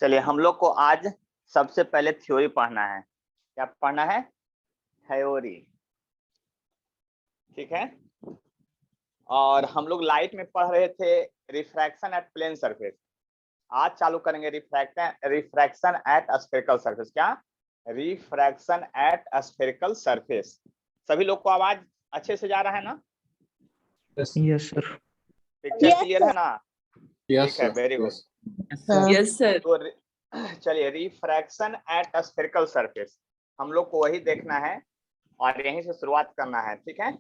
चलिए हम लोग को आज सबसे पहले थ्योरी पढ़ना है। क्या पढ़ना है? थ्योरी। ठीक है। और हम लोग लाइट में पढ़ रहे थे रिफ्रैक्शन एट प्लेन सरफेस। आज चालू करेंगे रिफ्रैक्शन एट स्फेरिकल सरफेस। क्या? Refraction at spherical surface. सभी लोग को आवाज अच्छे से जा रहा है ना? Yes sir. पिक्चर क्लियर है ना? यस ठीक है, वेरी गुड। Yes sir. तो चलिए रिफ्रैक्शन एट स्फेरिकल सरफेस हम लोग को वही देखना है और यहीं से शुरुआत करना है। ठीक है।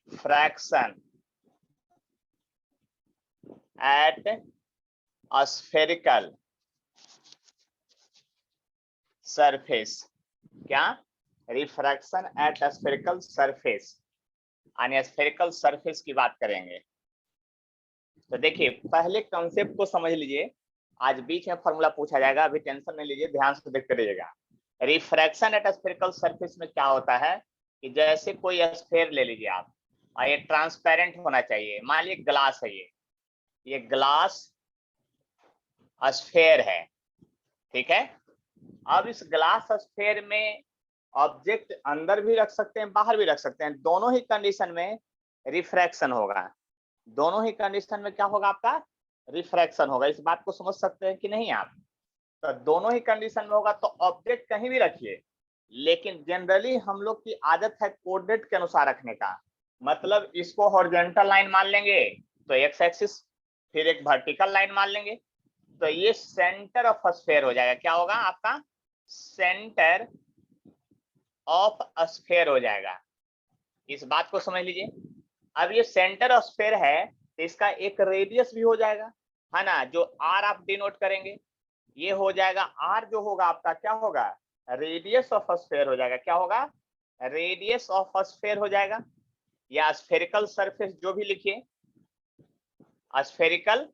Refraction at spherical surface. क्या? रिफ्रैक्शन एट स्फेरिकल सरफेस यानी स्फेरिकल सरफेस की बात करेंगे। तो देखिए पहले कंसेप्ट को समझ लीजिए। आज बीच में फॉर्मूला पूछा जाएगा, अभी टेंशन नहीं लीजिए, ध्यान से देखते रहिएगा। रिफ्रैक्शन एट स्फेरिकल सरफेस में क्या होता है कि जैसे कोई स्फेयर ले लीजिए आप और ये ट्रांसपेरेंट होना चाहिए। मान लीजिए ग्लास है, ये ग्लास स्फेयर है। ठीक है। अब इस ग्लास स्फेयर में ऑब्जेक्ट अंदर भी रख सकते हैं, बाहर भी रख सकते हैं। दोनों ही कंडीशन में रिफ्रैक्शन होगा। दोनों ही कंडीशन में क्या होगा? आपका रिफ्रैक्शन होगा। इस बात को समझ सकते हैं कि नहीं आप? तो दोनों ही कंडीशन में होगा तो ऑब्जेक्ट कहीं भी रखिए, लेकिन जनरली हम लोग की आदत है कोऑर्डिनेट के अनुसार रखने का। मतलब इसको हॉरिजॉन्टल लाइन मान लेंगे तो एक्स एक्सिस, फिर एक वर्टिकल लाइन मान लेंगे तो ये सेंटर ऑफ स्फेयर हो जाएगा। क्या होगा? आपका सेंटर ऑफ स्फेयर हो जाएगा। इस बात को समझ लीजिए। अब ये सेंटर ऑफ स्फेयर है तो इसका एक रेडियस भी हो जाएगा, है ना, जो आर आप डिनोट करेंगे। ये हो जाएगा आर, जो होगा आपका क्या होगा? रेडियस ऑफ स्फेयर हो जाएगा। क्या होगा? रेडियस ऑफ स्फेयर हो जाएगा, या स्फेरिकल सरफेस जो भी लिखिए, स्फेरिकल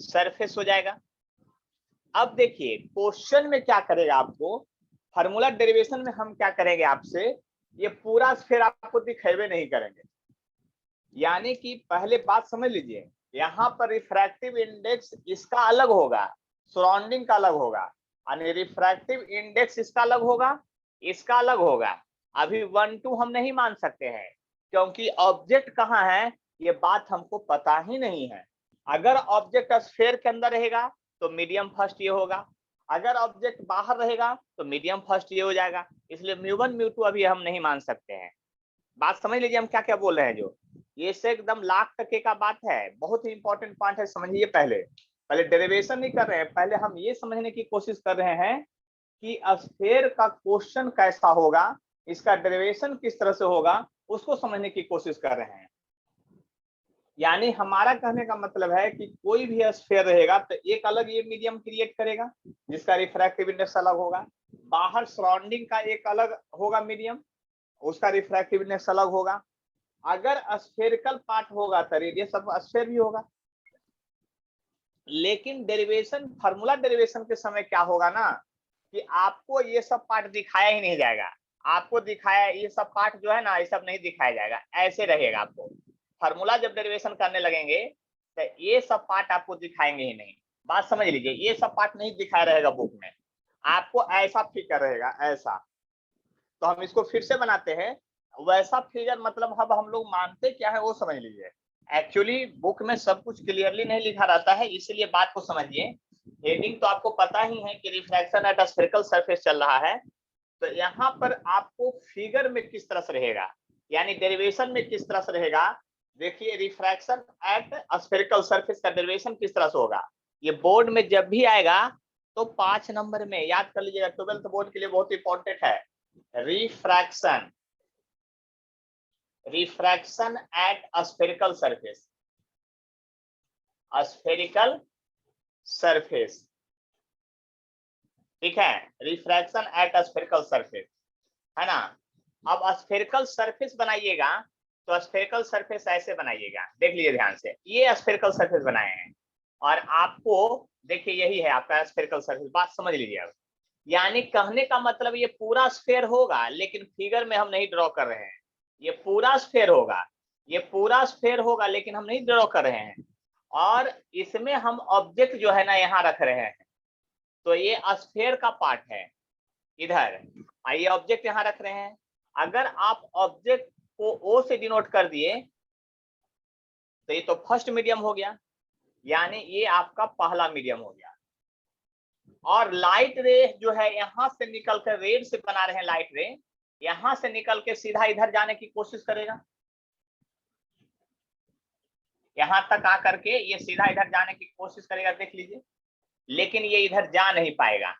सरफेस हो जाएगा। अब देखिए क्वेश्चन में क्या करेगा आपको, फार्मूला डेरिवेशन में हम क्या करेंगे आपसे, ये पूरा स्फेयर आपको दिखेबे नहीं करेंगे। यानी कि पहले बात समझ लीजिए, यहाँ पर रिफ्रैक्टिव इंडेक्स इसका अलग होगा, सराउंडिंग का अलग होगा, यानी रिफ्रैक्टिव इंडेक्स इसका अलग होगा, इसका अलग होगा। अभी 1 2 हम नहीं मान सकते हैं क्योंकि ऑब्जेक्ट कहाँ है ये बात हमको पता ही नहीं है। अगर ऑब्जेक्ट स्फेयर के अंदर रहेगा तो मीडियम फर्स्ट ये होगा, अगर ऑब्जेक्ट बाहर रहेगा तो मीडियम फर्स्ट ये हो जाएगा। इसलिए म्यू1 म्यू2 अभी हम नहीं मान सकते हैं। बात समझ लीजिए हम क्या क्या बोल रहे हैं। जो ये से एकदम लाख टके का बात है, बहुत ही इंपॉर्टेंट पॉइंट है, समझिए। पहले डेरिवेशन नहीं कर रहे हैं, पहले हम ये समझने की कोशिश कर रहे हैं कि स्फेयर का क्वेश्चन कैसा होगा, इसका डेरिवेशन किस तरह से होगा, उसको समझने की कोशिश कर रहे हैं। यानी हमारा कहने का मतलब है कि कोई भी स्फेयर रहेगा तो एक अलग ये मीडियम क्रिएट करेगा जिसका रिफ्रैक्टिव इंडेक्स अलग होगा, बाहर सराउंडिंग का एक अलग होगा मीडियम, उसका रिफ्रैक्टिव इंडेक्स अलग होगा। अगर स्फेरिकल पार्ट होगा तो रेडियस ऑफ स्फेयर भी होगा। लेकिन डेरिवेशन, फार्मूला डेरिवेशन के समय क्या होगा ना कि आपको ये सब पार्ट दिखाया ही नहीं जाएगा। आपको दिखाया ये सब पार्ट जो है ना, ये सब नहीं दिखाया जाएगा, ऐसे रहेगा। आपको फार्मूला जब डेरिवेशन करने लगेंगे तो ये सब पार्ट आपको दिखाएंगे ही नहीं। बात समझ लीजिए, ये सब पार्ट नहीं दिखाया रहेगा बुक में, आपको ऐसा फिगर रहेगा, ऐसा। तो हम इसको फिर से बनाते हैं वैसा फिगर। मतलब अब हम लोग मानते क्या है वो समझ लीजिए। एक्चुअली बुक में सब कुछ क्लियरली नहीं लिखा रहता है, इसीलिए बात को समझिए। हेडिंग तो आपको पता ही है कि रिफ्रैक्शन एट स्फेरिकल सरफेस चल रहा है, तो यहाँ पर आपको फिगर में किस तरह से रहेगा, यानी डेरिवेशन में किस तरह से रहेगा। देखिए रिफ्रैक्शन एट स्फेरिकल सरफेस का डेरिवेशन किस तरह से होगा, ये बोर्ड में जब भी आएगा तो 5 नंबर में याद कर लीजिएगा, 12th बोर्ड के लिए बहुत इंपॉर्टेंट है। Refraction at spherical surface, spherical surface. ठीक है, रिफ्रैक्शन एट स्फेरिकल सरफेस, है ना। अब स्फेरिकल सरफेस बनाइएगा तो स्फेरिकल सरफेस ऐसे बनाइएगा, देख लीजिए ध्यान से। ये स्फेरिकल सरफेस बनाए हैं और आपको देखिए यही है आपका स्फेरिकल सरफेस। बात समझ लीजिए अब, यानी कहने का मतलब ये पूरा स्फेयर होगा, लेकिन फिगर में हम नहीं ड्रॉ कर रहे हैं। ये पूरा स्फेयर होगा, ये पूरा स्फेयर होगा, लेकिन हम नहीं ड्रॉ कर रहे हैं। और इसमें हम ऑब्जेक्ट जो है ना यहाँ रख रहे हैं, तो ये स्फीयर का पार्ट है इधर, ये ऑब्जेक्ट यहाँ रख रहे हैं। अगर आप ऑब्जेक्ट को ओ से डिनोट कर दिए तो ये तो फर्स्ट मीडियम हो गया, यानी ये आपका पहला मीडियम हो गया। और लाइट रे जो है यहाँ से निकल कर, रेड से बना रहे हैं लाइट रे, यहां से निकल के सीधा इधर जाने की कोशिश करेगा, यहां तक आकर के ये सीधा इधर जाने की कोशिश करेगा, देख लीजिए, लेकिन ये इधर जा नहीं पाएगा।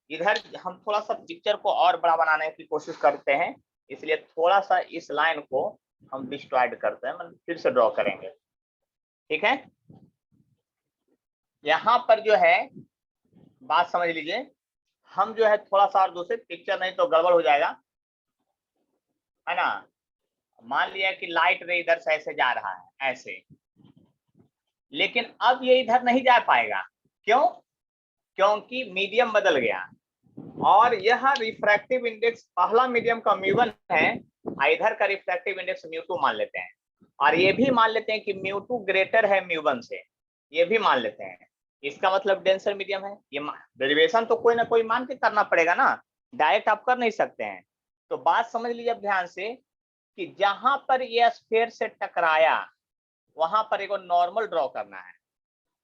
इधर हम थोड़ा सा पिक्चर को और बड़ा बनाने की कोशिश करते हैं, इसलिए थोड़ा सा इस लाइन को हम डिस्ट्रॉयड करते हैं, मतलब फिर से ड्रॉ करेंगे, ठीक है। यहाँ पर जो है बात समझ लीजिए, हम जो है थोड़ा सा और दूसरे पिक्चर, नहीं तो गड़बड़ हो जाएगा, है ना। मान लिया कि लाइट रे इधर से ऐसे जा रहा है ऐसे, लेकिन अब ये इधर नहीं जा पाएगा, क्यों? क्योंकि मीडियम बदल गया, और यह रिफ्रैक्टिव इंडेक्स पहला मीडियम का म्यू1 है, इधर का रिफ्रैक्टिव इंडेक्स म्यू2 मान लेते हैं, और ये भी मान लेते हैं कि म्यू2 ग्रेटर है म्यू1 से, ये भी मान लेते हैं। इसका मतलब डेंसर मीडियम है। ये डेरिवेशन तो कोई ना कोई मान के करना पड़ेगा ना, डायरेक्ट आप कर नहीं सकते हैं। तो बात समझ लीजिए अब ध्यान से कि जहां पर ये स्फीयर से टकराया वहां पर एक नॉर्मल ड्रॉ करना है,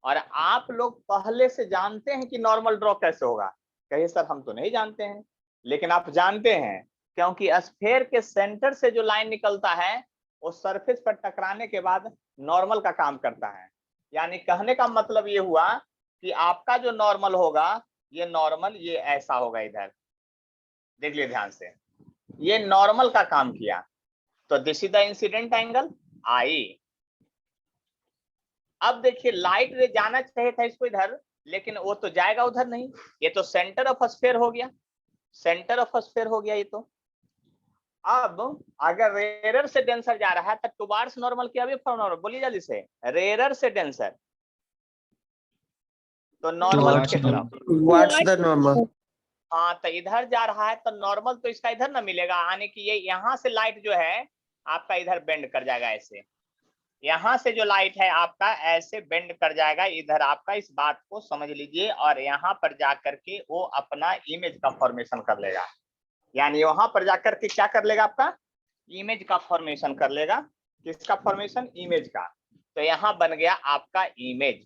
और आप लोग पहले से जानते हैं कि नॉर्मल ड्रॉ कैसे होगा। कहिए सर हम तो नहीं जानते हैं, लेकिन आप जानते हैं, क्योंकि स्फीयर के सेंटर से जो लाइन निकलता है वो सरफेस पर टकराने के बाद नॉर्मल का काम करता है। यानी कहने का मतलब ये हुआ कि आपका जो नॉर्मल होगा, ये नॉर्मल ये ऐसा होगा, इधर देख लिए ध्यान से, ये नॉर्मल का काम किया, तो this is the incident angle I. अब देखिए लाइट रे जाना चाहिए था इसको इधर, लेकिन वो तो जाएगा उधर नहीं, ये तो सेंटर ऑफ स्फीयर हो गया, सेंटर ऑफ स्फीयर हो गया ये तो। अब अगर रेरर से डेंसर जा रहा है तो टुवार्ड्स नॉर्मल क्या भी नॉर्मल, बोलिए जल्दी से, रेरर से डेंसर तो नॉर्मल की तरफ, What's the normal? हाँ, तो इधर जा रहा है तो नॉर्मल तो इसका इधर ना मिलेगा, यानी कि ये यहाँ से लाइट जो है आपका इधर बेंड कर जाएगा ऐसे, यहाँ से जो लाइट है आपका ऐसे बेंड कर जाएगा इधर, आपका इस बात को समझ लीजिए, और यहाँ पर जाकर के वो अपना इमेज का फॉर्मेशन कर लेगा। यानी वहां पर जाकर के क्या कर लेगा, आपका इमेज का फॉर्मेशन कर लेगा। किसका फॉर्मेशन? इमेज का। तो यहाँ बन गया आपका इमेज,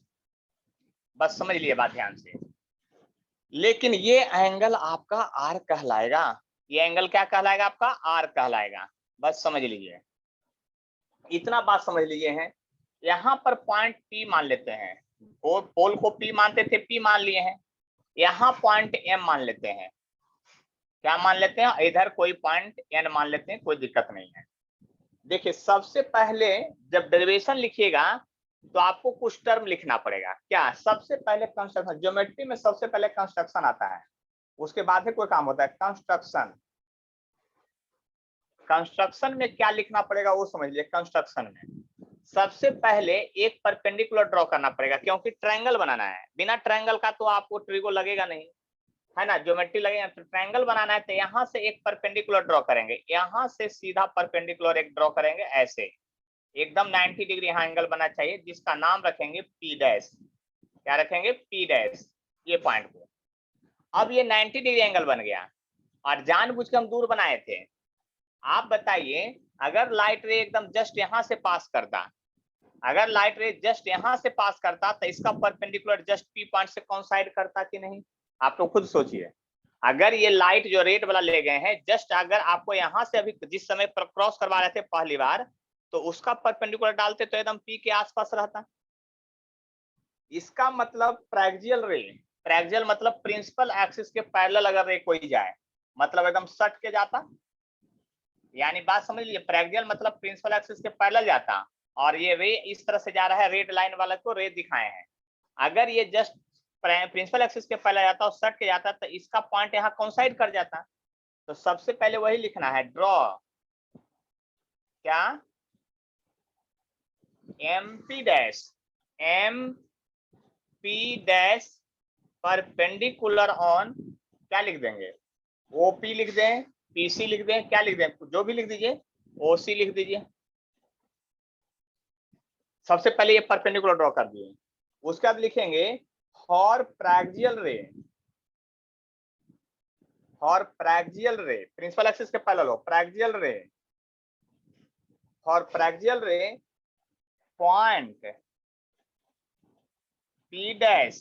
बस समझ लिए बात ध्यान से। लेकिन ये एंगल आपका आर कहलाएगा, ये एंगल क्या कहलाएगा आपका? आर कहलाएगा, बस समझ लीजिए, इतना बात समझ लीजिए है। यहाँ पर पॉइंट पी मान लेते हैं, पोल को पी मानते थे, पी मान लिए हैं। यहाँ पॉइंट एम मान लेते हैं, क्या मान लेते हैं? इधर कोई पॉइंट एन मान लेते हैं, कोई दिक्कत नहीं है। देखिए सबसे पहले जब डेरिवेशन लिखिएगा तो आपको कुछ टर्म लिखना पड़ेगा। क्या? सबसे पहले कंस्ट्रक्शन, ज्योमेट्री में सबसे पहले कंस्ट्रक्शन आता है, उसके बाद ही कोई काम होता है। कंस्ट्रक्शन, कंस्ट्रक्शन में क्या लिखना पड़ेगा वो समझ लीजिए। कंस्ट्रक्शन में सबसे पहले एक परपेंडिकुलर ड्रॉ करना पड़ेगा, क्योंकि ट्रायंगल बनाना है, बिना ट्रायंगल का तो आपको ट्रिगो लगेगा नहीं, है ना, ज्योमेट्री लगेगा। तो ट्रायंगल बनाना है तो यहाँ से एक परपेंडिकुलर ड्रॉ करेंगे, यहाँ से सीधा परपेंडिकुलर एक ड्रॉ करेंगे ऐसे, एकदम 90 डिग्री यहाँ एंगल बनना चाहिए, जिसका नाम रखेंगे पी डैश। क्या रखेंगे? पी डैश, ये पॉइंट को। अब ये 90 डिग्री एंगल बन गया, और जानबूझ के हम दूर बनाए थे। आप बताइए, अगर लाइट रे एकदम जस्ट यहाँ से पास करता, अगर लाइट रे जस्ट यहाँ से पास करता तो इसका परपेंडिकुलर जस्ट पी पॉइंट से कोइंसाइड करता कि नहीं? आप तो खुद सोचिए। अगर ये लाइट जो रेड वाला ले गए हैं, जस्ट अगर आपको यहाँ से अभी जिस समय पर क्रॉस करवा रहे थे पहली बार, तो उसका परपेंडिकुलर डालते तो एकदम पी के आसपास रहता। इसका मतलब प्रेक्सियल रे, प्रेक्सियल मतलब प्रिंसिपल एक्सिस के पैरेलल अगर रे कोई जाए, मतलब एकदम सट के जाता। यानी बात समझ लीजिए, प्रेक्सियल मतलब प्रिंसिपल एक्सिस के पैरेलल जाता, और ये रे इस तरह से जा रहा है, रेड लाइन वाला को रे दिखाए हैं। अगर ये जस्ट प्रिंसिपल एक्सिस के पैरेलल जाता और सट के जाता तो इसका पॉइंट यहाँ कोइंसाइड कर जाता। तो सबसे पहले वही लिखना है, ड्रॉ क्या? M P dash, M P dash perpendicular on, क्या लिख देंगे? ओपी लिख दें, पीसी लिख दें, क्या लिख दें? जो भी लिख दीजिए, ओसी लिख दीजिए। सबसे पहले ये परपेंडिकुलर ड्रॉ कर दिए, उसके बाद लिखेंगे फॉर प्रैक्सियल रे, फॉर प्रैक्सियल रे, प्रिंसिपल एक्सिस के पैरेलल हो, प्रैक्सियल रे, फॉर प्रैक्सियल रे point P dash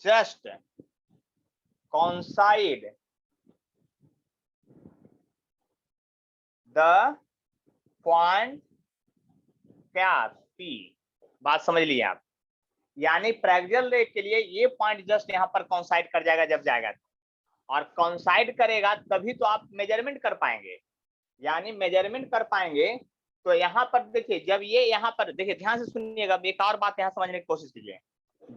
just coincide the point क्या P, बात समझ लिए आप, यानी प्रैक्सियल रे के लिए ये पॉइंट जस्ट यहाँ पर कॉन्साइड कर जाएगा जब जाएगा, और कॉन्साइड करेगा तभी तो आप मेजरमेंट कर पाएंगे, यानी मेजरमेंट कर पाएंगे। तो यहाँ पर देखिए, जब ये यहाँ पर देखिए, ध्यान से सुनिएगा, एक और बात यहाँ समझने की कोशिश कीजिए,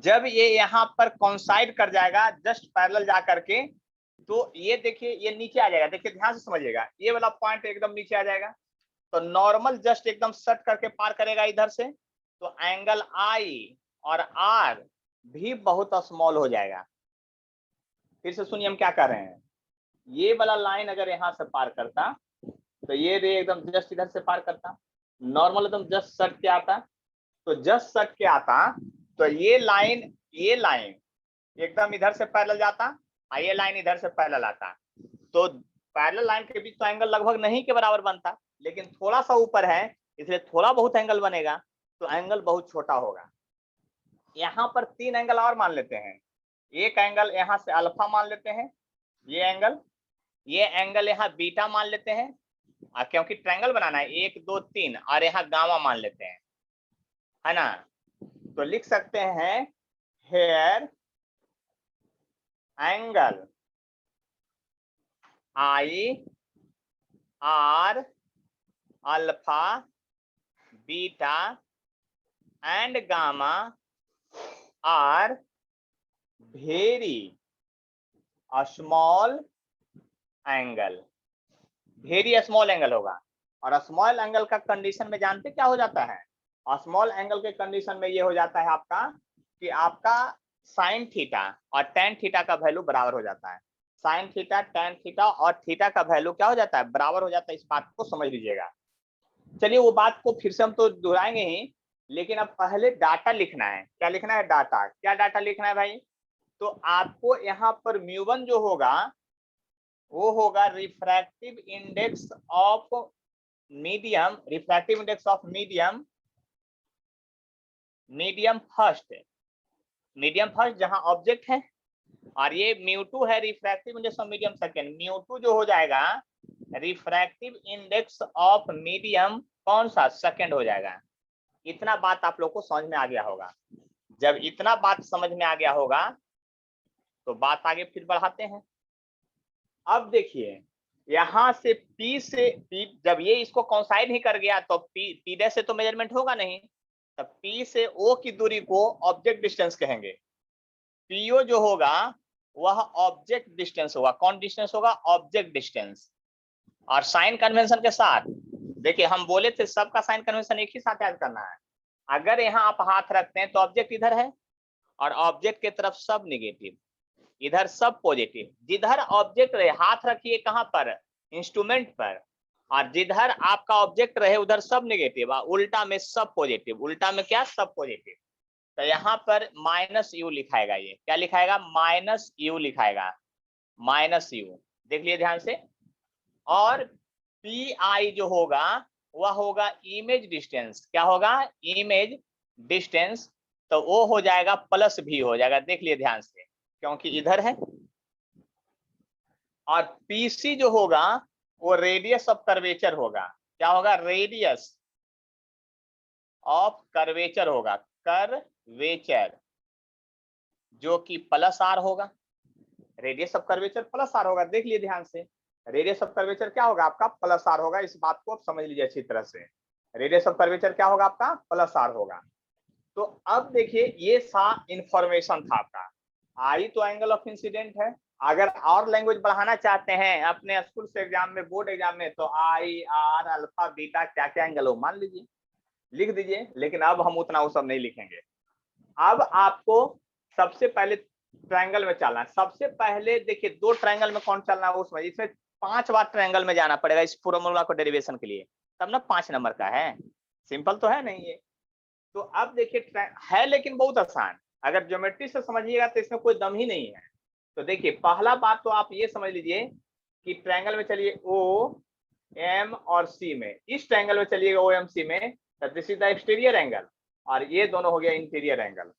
जब ये यहाँ पर कॉन्साइड कर जाएगा जस्ट पैरेलल जा करके, तो ये देखिए ये नीचे आ जाएगा, देखिए ध्यान से समझिएगा, ये वाला पॉइंट एकदम नीचे आ जाएगा, तो नॉर्मल जस्ट एकदम सेट करके पार करेगा इधर से, तो एंगल आई और आर भी बहुत स्मॉल हो जाएगा। फिर से सुनिए हम क्या कर रहे हैं, ये वाला लाइन अगर यहाँ से पार करता तो ये रे एकदम जस्ट इधर से पार करता, नॉर्मल एकदम जस्ट सट के आता, तो जस्ट सट के आता तो ये लाइन एकदम इधर से पैरेलल जाता, और ये लाइन इधर से पैरेलल आता, तो पैरेलल लाइन के बीच तो एंगल लगभग नहीं के बराबर बनता, लेकिन थोड़ा सा ऊपर है इसलिए थोड़ा बहुत एंगल बनेगा, तो एंगल बहुत छोटा होगा। यहाँ पर तीन एंगल और मान लेते हैं, एक एंगल यहाँ से अल्फा मान लेते हैं, ये एंगल यहाँ बीटा मान लेते हैं, क्योंकि ट्रायंगल बनाना है 1 2 3, और यहाँ गामा मान लेते हैं, है ना, तो लिख सकते हैं here angle I are alpha beta and gamma are very small angle, very small angle होगा। और स्मॉल एंगल का कंडीशन में जानते क्या हो जाता है, स्मॉल एंगल के कंडीशन में ये हो जाता है आपका कि आपका साइन थीटा और टेन थीटा का वैल्यू बराबर हो जाता है, साइन थीटा टेन थीटा और थीटा का वैल्यू क्या हो जाता है, बराबर हो जाता है, इस बात को समझ लीजिएगा। चलिए वो बात को फिर से हम तो दोहराएंगे ही, लेकिन अब पहले डाटा लिखना है, क्या लिखना है, डाटा, क्या डाटा लिखना है भाई, तो आपको यहाँ पर म्यू1 जो होगा वो होगा refractive index of medium, refractive index of medium first जहां ऑब्जेक्ट है, और ये म्यू2 है refractive index of medium second, म्यू2 जो हो जाएगा रिफ्रैक्टिव इंडेक्स ऑफ मीडियम कौन सा, सेकंड हो जाएगा। इतना बात आप लोग को समझ में आ गया होगा, जब इतना बात समझ में आ गया होगा तो बात आगे फिर बढ़ाते हैं। अब देखिए यहां से P से P, जब ये इसको कॉन्साइड ही कर गया तो P डैश से तो मेजरमेंट होगा नहीं, तब P से O की दूरी को ऑब्जेक्ट डिस्टेंस कहेंगे, PO जो होगा वह ऑब्जेक्ट डिस्टेंस होगा, कौन डिस्टेंस होगा, ऑब्जेक्ट डिस्टेंस। और साइन कन्वेंशन के साथ देखिए हम बोले थे सबका साइन कन्वेंशन एक ही साथ याद करना है, अगर यहाँ आप हाथ रखते हैं तो ऑब्जेक्ट इधर है और ऑब्जेक्ट की तरफ सब निगेटिव, इधर सब पॉजिटिव, जिधर ऑब्जेक्ट रहे हाथ रखिए कहां पर, इंस्ट्रूमेंट पर, और जिधर आपका ऑब्जेक्ट रहे उधर सब नेगेटिव, उल्टा में सब पॉजिटिव, उल्टा में क्या, सब पॉजिटिव। तो यहाँ पर माइनस यू लिखाएगा, ये क्या लिखाएगा, माइनस यू लिखाएगा, माइनस यू, देख लिए ध्यान से। और पी आई जो होगा वह होगा इमेज डिस्टेंस, क्या होगा, इमेज डिस्टेंस, तो वो हो जाएगा प्लस भी हो जाएगा, देख लिए ध्यान से क्योंकि इधर है। और पीसी जो होगा वो रेडियस ऑफ कर्वेचर होगा, क्या होगा, रेडियस ऑफ कर्वेचर होगा, कर्वेचर जो कि प्लस आर होगा, radius of curvature plus R होगा, देख लिए ध्यान से, रेडियस ऑफ कर्वेचर क्या होगा आपका, प्लस आर होगा, इस बात को आप समझ लीजिए अच्छी तरह से, रेडियस ऑफ कर्वेचर क्या होगा आपका, प्लस आर होगा। तो अब देखिए ये सा इंफॉर्मेशन था आपका, आई तो एंगल ऑफ इंसिडेंट है, अगर और लैंग्वेज बढ़ाना चाहते हैं अपने स्कूल से एग्जाम में, बोर्ड एग्जाम में, तो आई आर अल्फा बीटा क्या क्या एंगल हो मान लीजिए, लिख दीजिए, लेकिन अब हम उतना वो सब नहीं लिखेंगे। अब आपको सबसे पहले ट्रायंगल में चलना है, सबसे पहले देखिए दो ट्रायंगल में कौन चलना है वो समझिए, इसमें 5 बार ट्रायंगल में जाना पड़ेगा इस फॉर्मूला को डेरिवेशन के लिए, तब ना 5 नंबर का है। सिंपल तो है नहीं ये। तो अब देखिए है लेकिन बहुत आसान, अगर ज्योमेट्री से समझिएगा तो इसमें कोई दम ही नहीं है। तो देखिए पहला बात तो आप ये समझ लीजिए कि ट्रायंगल में चलिए ओ एम और सी में, इस ट्रायंगल में चलिएगा ओ एम सी में, this is the exterior angle और ये दोनों हो गया इंटीरियर एंगल।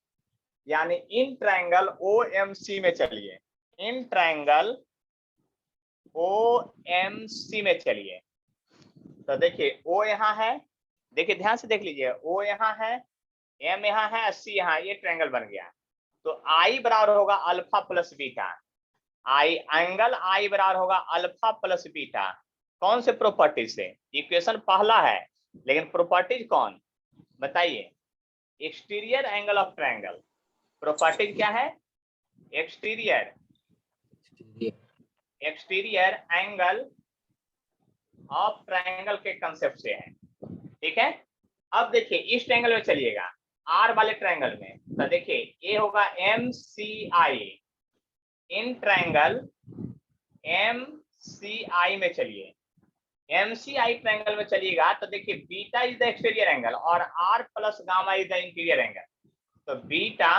यानी इन ट्रायंगल ओ एम सी में चलिए, इन ट्रायंगल ओ एम सी में चलिए। तो देखिए ओ यहाँ है, देखिए ध्यान से देख लीजिए, ओ यहाँ है, एम यहाँ है, सी यहाँ, ये ट्रायंगल बन गया। तो आई बराबर होगा अल्फा प्लस बीटा, आई एंगल आई बराबर होगा अल्फा प्लस बीटा। कौन से प्रॉपर्टी से? इक्वेशन पहला है लेकिन प्रॉपर्टीज कौन बताइए? Exterior angle of triangle. Properties क्या है? एक्सटीरियर एंगल ऑफ ट्रायंगल के कंसेप्ट से है, ठीक है। अब देखिए इस ट्रायंगल में चलिएगा, आर वाले ट्रायंगल में, तो देखिए ये होगा M C I, in triangle M C I में चलिए, एम सी आई ट्रायंगल में चलिएगा तो देखिए beta is the exterior angle और R plus gamma is the interior angle. तो बीटा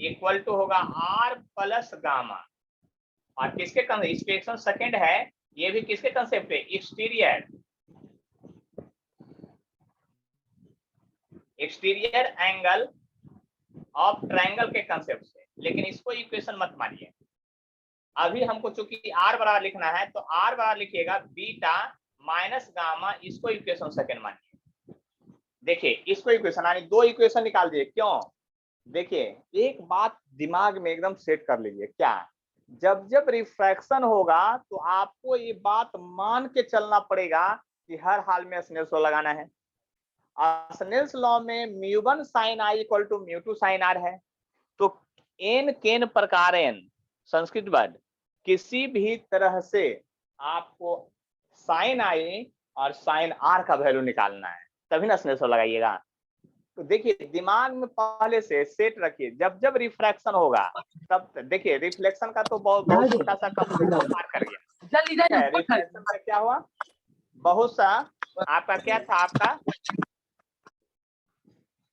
इक्वल टू होगा आर प्लस गामा, और किसके इक्वेशन सेकंड है, ये भी किसके कंसेप्ट है? एक्सटीरियर एंगल ऑफ ट्रायंगल के कंसेप्ट से। लेकिन इसको इक्वेशन मत मानिए, अभी हमको चूंकि आर बराबर लिखना है तो आर बराबर लिखिएगा बीटा माइनस गामा, इसको इक्वेशन सेकंड मानिए। देखिए इसको इक्वेशन, यानी दो इक्वेशन निकाल दिए। क्यों? देखिए एक बात दिमाग में एकदम सेट कर लीजिए, क्या? जब जब रिफ्रैक्शन होगा तो आपको ये बात मान के चलना पड़ेगा कि हर हाल में स्नेल्स लॉ लगाना है। स्नेल्स लॉ में mu one sin i equal to mu two sin r है। तो एन केन प्रकार एन संस्कृत वर्ड, किसी भी तरह से आपको sin i और sin r का वैल्यू निकालना है, तभी ना स्नेल्स लॉ लगाइएगा। तो देखिए दिमाग में पहले से सेट रखिए, जब जब रिफ्रैक्शन होगा तब देखिए रिफ्लेक्शन का तो बहुत छोटा सा कंपोनेंट पार कर गया। रिफ्लेक्शन का क्या हुआ? बहुत सा आपका क्या था, आपका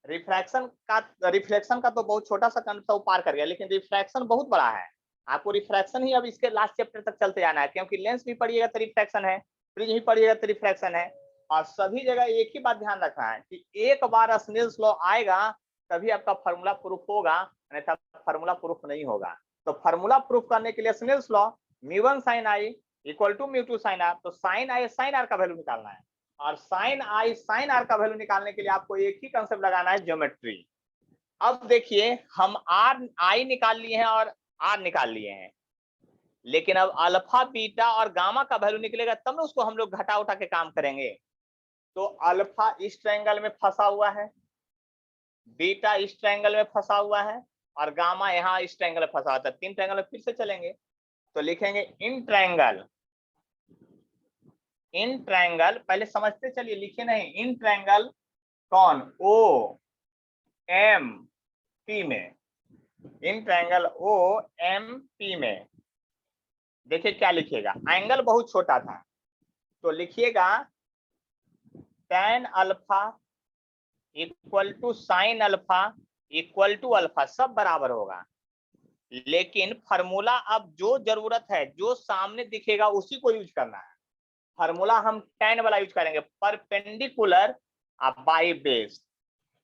रिफ्लेक्शन का तो बहुत छोटा सा कंसेप्ट पार कर गया, लेकिन रिफ्रैक्शन बहुत बड़ा है। आपको रिफ्रैक्शन ही अब इसके लास्ट चैप्टर तक चलते जाना है, क्योंकि लेंस भी पढ़िएगा तो रिफ्रैक्शन है, प्रिज्म भी पढ़िएगा तो रिफ्रैक्शन है। और सभी जगह एक ही बात ध्यान रखना है कि एक बार स्नेल्स लॉ आएगा तभी आपका फार्मूला प्रूफ होगा, अन्यथा फार्मूला प्रूफ नहीं होगा। तो फार्मूला प्रूफ करने के लिए Snell's law mu one sin i equal to mu two sin r, तो sin i sin r का वैल्यू निकालना है, और sin i sin r का वैल्यू निकालने के लिए आपको एक ही कंसेप्ट लगाना है, ज्योमेट्री। अब देखिए हम r i निकाल लिए हैं और r निकाल लिए हैं, लेकिन अब अल्फा बीटा और गामा का वैल्यू निकलेगा तब ना उसको हम लोग घटा उठा के काम करेंगे। तो अल्फा इस ट्रायंगल में फंसा हुआ है, बीटा इस ट्रायंगल में फंसा हुआ है, और गामा यहाँ इस ट्रायंगल में फंसा हुआ है। तीन ट्रायंगल में फिर से चलेंगे तो लिखेंगे इन ट्रायंगल, इन ट्रायंगल पहले समझते चलिए, लिखे नहीं, इन ट्रायंगल कौन? ओ एम पी में, in triangle O M P में देखिए क्या लिखिएगा, एंगल बहुत छोटा था तो लिखिएगा tan alpha equal to sine alpha equal to alpha, सब बराबर होगा। लेकिन फार्मूला अब जो जरूरत है, जो सामने दिखेगा उसी को यूज करना है। फार्मूला हम tan वाला यूज करेंगे, परपेंडिकुलर बाई बेस,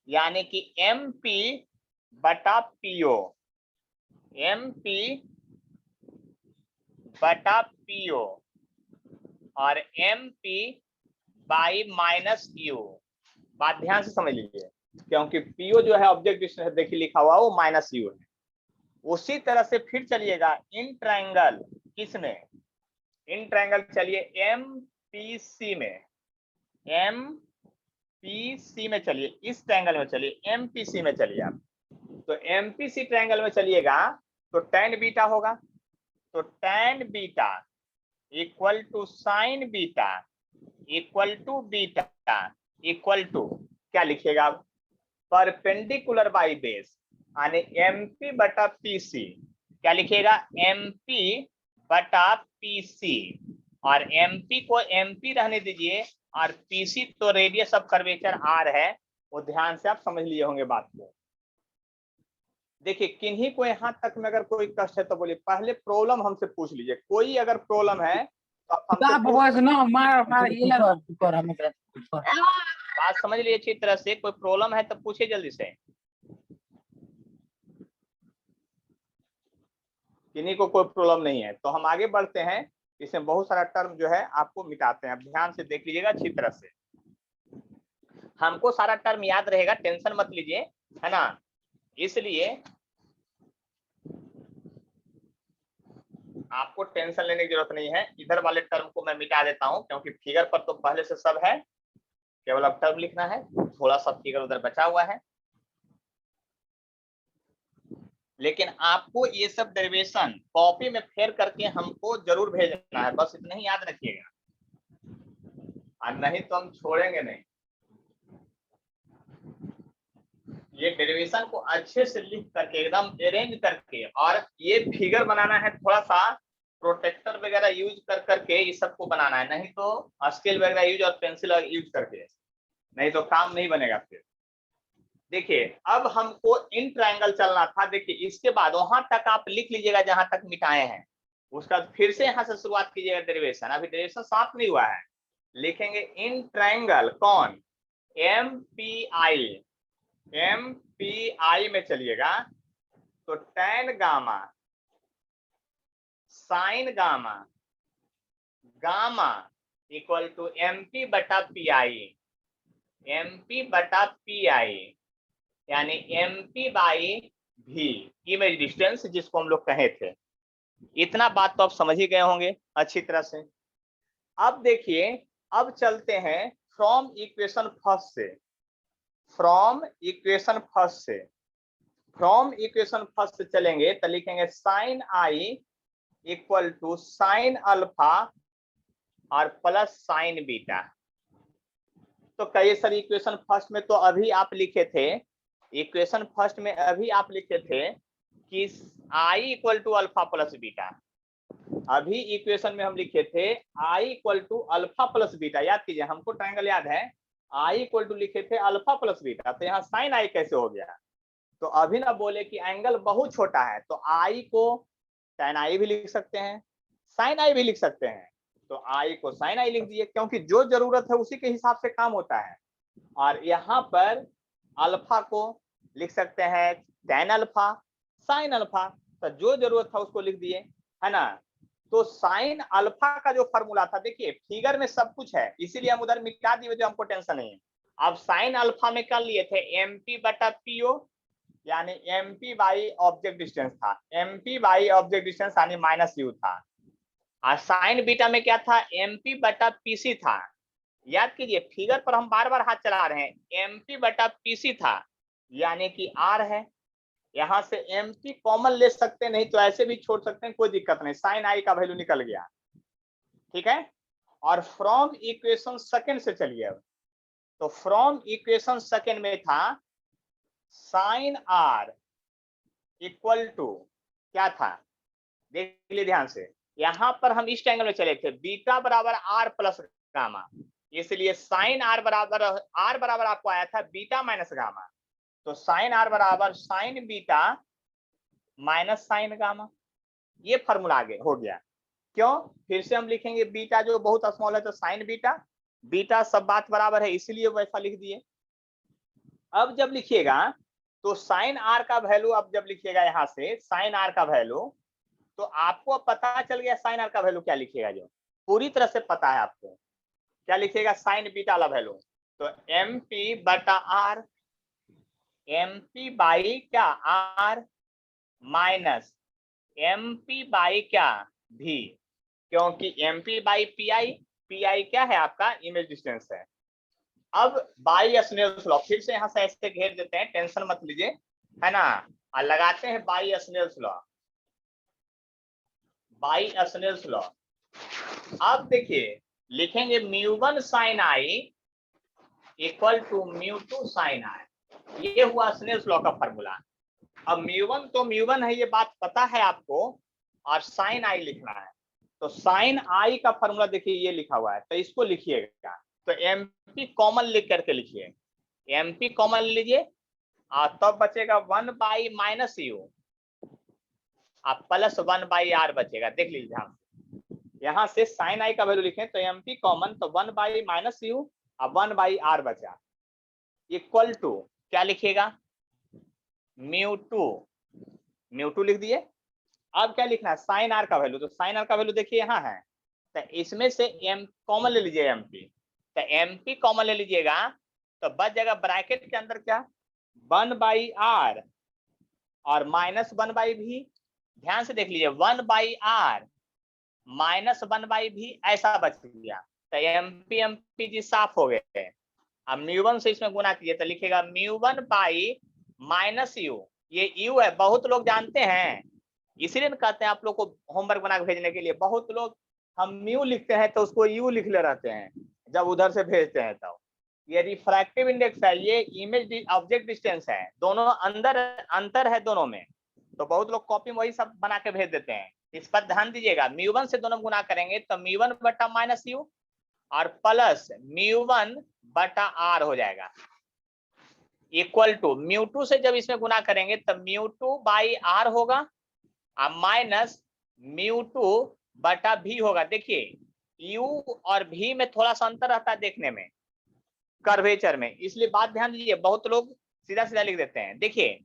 यानी कि एम पी बटा पीओ, एम पी बटा पीओ और M P by minus U. बात ध्यान से समझ लीजिए, क्योंकि पीओ जो है ऑब्जेक्ट डिस्टेंस देखिए लिखा हुआ वो माइनस यू है। उसी तरह से फिर चलिएगा इन ट्रायंगल, किसमें? इन ट्रायंगल चलिए एम पी सी में, एम पी सी में चलिए, इस ट्रायंगल में चलिए, एम पी सी में चलिए आप। तो एम पी सी ट्रायंगल में चलिएगा तो tan बीटा होगा, तो tan beta equal to sine beta equal to beta equal to क्या लिखिएगा? परपेंडिकुलर बाई बेस, यानी एमपी बटा पीसी। क्या लिखिएगा? एमपी बटा पीसी। और एमपी को एमपी रहने दीजिए, और पीसी तो रेडियस ऑफ कर्वेचर आर है, वो ध्यान से आप समझ लिए होंगे बात को। देखिए किन्हीं को यहाँ तक में अगर कोई कष्ट है तो बोलिए, पहले प्रॉब्लम हमसे पूछ लीजिए, कोई अगर प्रॉब्लम है तो आप हमसे बात समझ लीजिए अच्छी तरह से, कोई प्रॉब्लम है तो पूछिए जल्दी से। किन्हीं को कोई प्रॉब्लम नहीं है तो हम आगे बढ़ते हैं। इसमें बहुत सारा टर्म जो है आपको मिटाते हैं, अब ध्यान से देख लीजिएगा अच्छी तरह से। हमको सारा टर्म याद रहेगा, टेंशन मत लीजिए, है ना। इसलिए आपको टेंशन लेने की जरूरत नहीं है। इधर वाले टर्म को मैं मिटा देता हूं, क्योंकि फिगर पर तो पहले से सब है, केवल अब टर्म लिखना है, थोड़ा सा फिगर उधर बचा हुआ है। लेकिन आपको ये सब डेरिवेशन कॉपी में फेर करके हमको जरूर भेजना है, बस इतना ही याद रखिएगा, और नहीं तो हम छोड़ेंगे नहीं। ये डेरिवेशन को अच्छे से लिख करके एकदम अरेंज करके, और ये फिगर बनाना है, थोड़ा सा प्रोटेक्टर वगैरह यूज कर करके इस सबको बनाना है, नहीं तो स्केल वगैरह यूज और पेंसिल यूज करके, नहीं तो काम नहीं बनेगा फिर। देखिए अब हमको इन ट्रायंगल चलना था। देखिए इसके बाद वहां तक आप लिख लीजिएगा जहां तक मिटाए हैं, उसका फिर से यहाँ से शुरुआत कीजिएगा डेरिवेशन। अभी डेरिवेशन साफ नहीं हुआ है, लिखेंगे इन ट्रायंगल कौन, एम पी आई में चलिएगा तो tan gamma sign gamma gamma equal to MP बटा पी आई, यानी एमपी बाई भी, इमेज डिस्टेंस जिसको हम लोग कहे थे। इतना बात तो आप समझ ही गए होंगे अच्छी तरह से। अब देखिए, अब चलते हैं फ्रॉम इक्वेशन फर्स्ट से चलेंगे तो लिखेंगे sine I equal to sine alpha और प्लस साइन बीटा। तो कहिए सर इक्वेशन फर्स्ट में तो अभी आप लिखे थे, कि I equal to alpha plus beta. अभी इक्वेशन में हम लिखे थे I equal to alpha plus beta, याद कीजिए, हमको ट्रायंगल याद है, आई इक्वल टू लिखे थे अल्फा प्लस बीटा, तो यहाँ साइन आई कैसे हो गया। तो अभी ना बोले कि एंगल बहुत छोटा है, तो आई को tan आई भी लिख सकते हैं, साइन आई भी लिख सकते हैं, तो आई को साइन आई लिख दिए, क्योंकि जो जरूरत है उसी के हिसाब से काम होता है। और यहाँ पर अल्फा को लिख सकते हैं tan अल्फा साइन अल्फा, तो जो जरूरत था उसको लिख दिए, है ना। तो साइन अल्फा का जो फॉर्मूला था, देखिए फिगर में सब कुछ है, इसीलिए हम उधर मिटा दिए, जो हमको टेंशन नहीं है। अब साइन अल्फा में कर लिए थे एमपी बटा पीओ, यानी एमपी बाई ऑब्जेक्ट डिस्टेंस था, एमपी बाई ऑब्जेक्ट डिस्टेंस यानी माइनस यू था। और साइन बीटा में क्या था, एमपी बटा पीसी था। याद कीजिए फिगर पर हम बार बार हाथ चला रहे हैं, एमपी बटा पीसी था, यानी कि आर है। यहां से एमपी कॉमन ले सकते हैं, नहीं तो ऐसे भी छोड़ सकते हैं, कोई दिक्कत नहीं, साइन आई का वैल्यू निकल गया, ठीक है। और फ्रॉम इक्वेशन सेकंड से चलिए, अब तो फ्रॉम इक्वेशन सेकंड में था साइन आर इक्वल टू क्या था, देख लीजिए ध्यान से, यहां पर हम इस ट्रायंगल में चले थे बीटा बराबर आर प्लस गामा, इसलिए साइन आर बराबर आपको आया था बीटा माइनस गामा, तो साइन आर बराबर sign beta minus sign gamma, ये फॉर्मूला आगे हो गया। क्यों, फिर से हम लिखेंगे बीटा जो बहुत स्मॉल है तो साइन बीटा, बीटा सब बात बराबर है इसीलिए वैसा लिख दिए। अब जब लिखिएगा तो साइन आर का वैल्यू, अब जब लिखिएगा यहां से साइन आर का वैल्यू, तो आपको पता चल गया साइन आर का वैल्यू क्या लिखिएगा, जो पूरी तरह से पता है आपको, क्या लिखिएगा साइन बीटा वाला वैल्यू, तो एम पी बटा आर, एम पी बाई क्या R minus M P by क्या भी, क्योंकि M P by P I क्या है आपका इमेज डिस्टेंस है। अब बाई स्नेल्स लॉ, फिर से यहां से ऐसे घेर देते हैं, टेंशन मत लीजिए, है ना, और लगाते हैं बाई स्नेल्स लॉ। अब देखिए लिखेंगे mu one sine I equal to mu two sine I, ये हुआ स्नेल्स लॉ का फॉर्मूला। अब म्यू1 तो म्यू1 है, ये बात पता है आपको, और साइन आई लिखना है, तो साइन आई का फॉर्मूला देखिए ये लिखा हुआ है, तो इसको लिखिएगा। तो एमपी कॉमन लिख करके लिखिए, एमपी कॉमन लीजिए, तब बचेगा 1/-u, आप प्लस 1/r बचेगा। देख लीजिए ध्यान, यहाँ से साइन आई का वैल्यू लिखें तो एमपी कॉमन, तो 1/-u और 1/r बचा, इक्वल टू क्या लिखिएगा, म्यू2 लिख दिए। अब क्या लिखना है, साइन आर का वैल्यू, तो साइन आर का वैल्यू देखिए यहाँ है, तो इसमें से एम कॉमन ले लीजिए एमपी, तो एमपी कॉमन ले लीजिएगा, तो बच जाएगा ब्रैकेट के अंदर क्या 1/r और -1/v। ध्यान से देख लीजिए 1/r -1/v ऐसा बच गया, तो एमपी एमपी जी साफ हो गए। अब म्यू1 से इसमें गुना कीजिए तो लिखेगा म्यू1/-u, ये u है, बहुत लोग जानते हैं, इसीलिए कहते हैं आप लोग को होमवर्क बना के भेजने के लिए। बहुत लोग हम म्यू लिखते हैं तो उसको यू लिख ले रहते हैं जब उधर से भेजते हैं तब। ये रिफ्रैक्टिव इंडेक्स है, ये इमेज ऑब्जेक्ट डिस्टेंस है, दोनों अंदर अंतर है दोनों में, तो बहुत लोग कॉपी में वही सब बना के भेज देते हैं। इस पर ध्यान दीजिएगा, म्यू1 से दोनों गुना करेंगे तो म्यू1/-u और प्लस म्यू1/r हो जाएगा, इक्वल टू म्यू2 से जब इसमें गुना करेंगे तो म्यू2/r होगा और माइनस म्यू2/v होगा। देखिए u और v में थोड़ा सा अंतर रहता है देखने में, कर्वेचर में, इसलिए बात ध्यान दीजिए, बहुत लोग सीधा सीधा लिख देते हैं। देखिए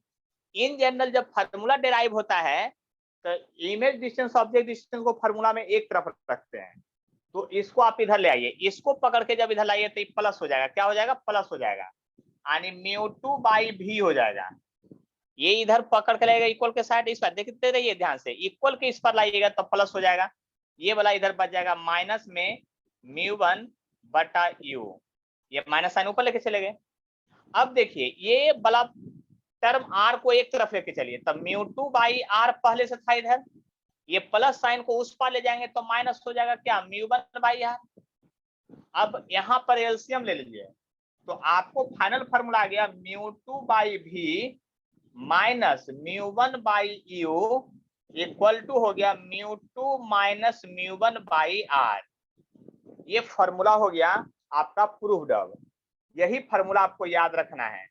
इन जनरल जब फार्मूला डेराइव होता है तो इमेज डिस्टेंस ऑब्जेक्ट डिस्टेंस को फार्मूला में एक तरफ रखते हैं, तो इसको आप इधर ले आइए, इसको पकड़ के जब इधर लाइए तो प्लस हो जाएगा, क्या हो जाएगा, प्लस हो जाएगा, यानी म्यू2/v हो जाएगा। ये इधर पकड़ के लाइएगा इक्वल के साइड, इस पर देखते रहिए ध्यान से, इक्वल के इस पर लाइएगा तो प्लस हो जाएगा, ये वाला इधर बच जाएगा माइनस में म्यू1/u, ये माइनस साइन ऊपर लेके चले गए। अब देखिए ये वाला टर्म r को एक तरफ लेके चलिए, तब म्यू2/r पहले से था इधर, ये प्लस साइन को उस पर ले जाएंगे तो माइनस हो जाएगा क्या, म्यू1/r। अब यहाँ पर एलसीएम ले लीजिए तो आपको फाइनल फार्मूला आ गया म्यू2/v माइनस म्यू1/u इक्वल टू हो गया म्यू2 माइनस म्यू1/r। ये फॉर्मूला हो गया आपका प्रूव्ड। अब यही फॉर्मूला आपको याद रखना है,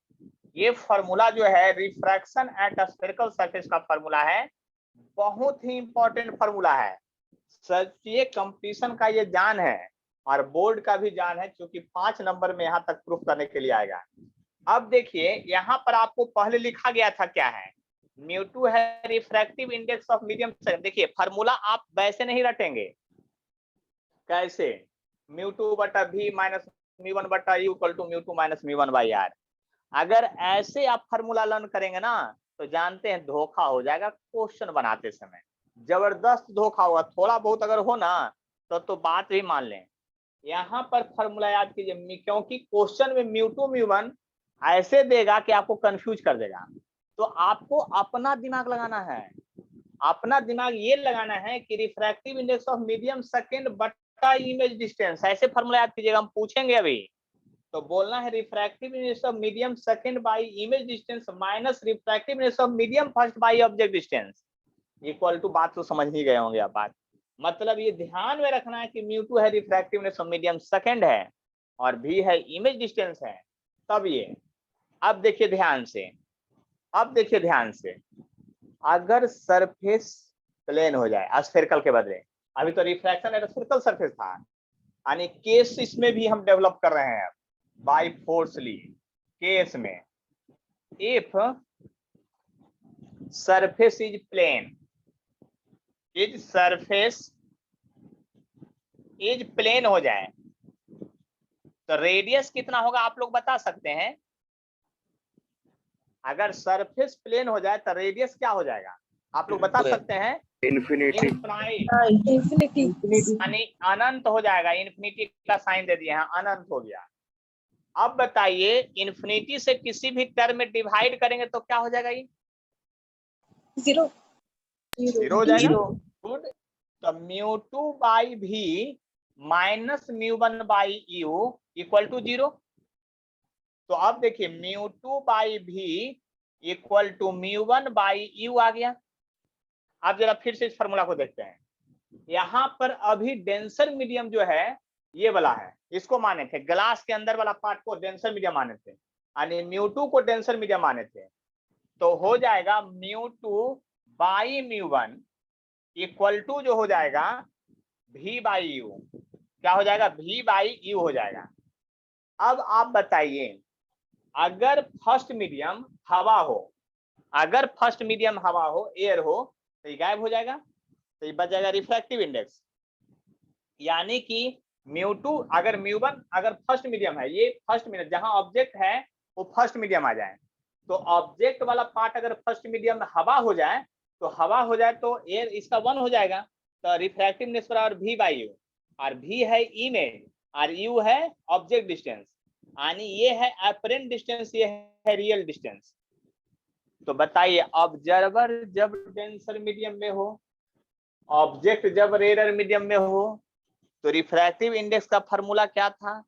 ये फॉर्मूला जो है रिफ्रैक्शन एट स्फेरिकल सरफेस का फॉर्मूला है, बहुत ही इंपॉर्टेंट फॉर्मूला है। ये कंपटीशन का ये जान है और बोर्ड का भी जान है, क्योंकि 5 नंबर में यहाँ तक प्रूफ करने के लिए आएगा। अब देखिए यहाँ पर आपको पहले लिखा गया था क्या है, म्यू2 है रिफ्रैक्टिव इंडेक्स ऑफ मीडियम। देखिए फार्मूला आप वैसे नहीं रटेंगे, कैसे, म्यू2/v माइनस म्यू1/u इक्वल टू म्यू2 माइनस म्यू1/r। अगर ऐसे आप फार्मूला लर्न करेंगे ना तो जानते हैं धोखा हो जाएगा क्वेश्चन बनाते समय, जबरदस्त धोखा होगा। थोड़ा बहुत अगर हो ना तो बात भी मान लें। यहाँ पर फार्मूला याद कीजिए, क्योंकि क्वेश्चन में म्यू2 म्यू1 ऐसे देगा कि आपको कंफ्यूज कर देगा, तो आपको अपना दिमाग लगाना है, अपना दिमाग ये लगाना है कि refractive index of medium second बटा इमेज डिस्टेंस, ऐसे फार्मूला याद कीजिएगा, हम पूछेंगे अभी। तो बोलना है refractive index of medium second by image distance minus refractive index of medium first by object distance equal to, बात तो समझ ही गए होंगे आप। बात मतलब ये ध्यान में रखना है कि म्यू2 है refractive index of medium second है और v है इमेज डिस्टेंस है, तब ये। अब देखिए ध्यान से, अब देखिए ध्यान से, अगर सरफेस प्लेन हो जाए स्फेरिकल के बदले, अभी तो रिफ्रैक्शन एट स्फेरिकल सरफेस था, यानी केस इसमें भी हम डेवलप कर रहे हैं बाय फोर्सली केस में, if surface is plane, is surface is plane हो जाए तो रेडियस कितना होगा आप लोग बता सकते हैं। अगर सरफेस प्लेन हो जाए तो रेडियस क्या हो जाएगा आप लोग बता सकते हैं, इन्फिनिटी। यानी अनंत हो जाएगा, इन्फिनिटी का साइन दे दिए हैं, अनंत हो गया। अब बताइए इन्फिनिटी से किसी भी टर्म में डिवाइड करेंगे तो क्या हो जाएगा, ये जीरो हो जाएगा। गुड, तो म्यू2/v माइनस म्यू1/u इक्वल टू 0। तो अब देखिए म्यू2/v इक्वल टू म्यू1/u आ गया। अब जरा फिर से इस फॉर्मूला को देखते हैं, यहाँ पर अभी डेंसर मीडियम जो है ये वाला है, इसको माने थे, ग्लास के अंदर वाला पार्ट को डेंसर मीडियम माने थे, यानी μ2 को डेंसर मीडियम माने थे। तो हो जाएगा μ2 बाई μ1 इक्वल टू जो हो जाएगा v बाई यू। क्या हो जाएगा? v बाई यू हो जाएगा। अब आप बताइए, अगर फर्स्ट मीडियम हवा हो, अगर फर्स्ट मीडियम हवा हो, एयर हो, तो ये गायब हो जाएगा, तो ये बच जाएगा रिफ्रैक्टिव इंडेक्स। यानी कि μ2 अगर μ1 अगर फर्स्ट मीडियम है, ये फर्स्ट मीडियम जहां ऑब्जेक्ट है वो फर्स्ट मीडियम आ जाए, तो ऑब्जेक्ट वाला पार्ट अगर फर्स्ट मीडियम में हवा हो जाए, तो हवा हो जाए तो एयर इसका 1 हो जाएगा, तो रिफ्रैक्टिव इंडेक्स बराबर v बाई यू, और v है इमेज और u है ऑब्जेक्ट डिस्टेंस, यानी ये है अपरेंट डिस्टेंस, ये है रियल डिस्टेंस। तो बताइए, ऑब्जर्वर जब डेंसर मीडियम में हो, ऑब्जेक्ट जब रेयर मीडियम में हो, तो रिफ्रैक्टिव इंडेक्स का फॉर्मूला क्या था?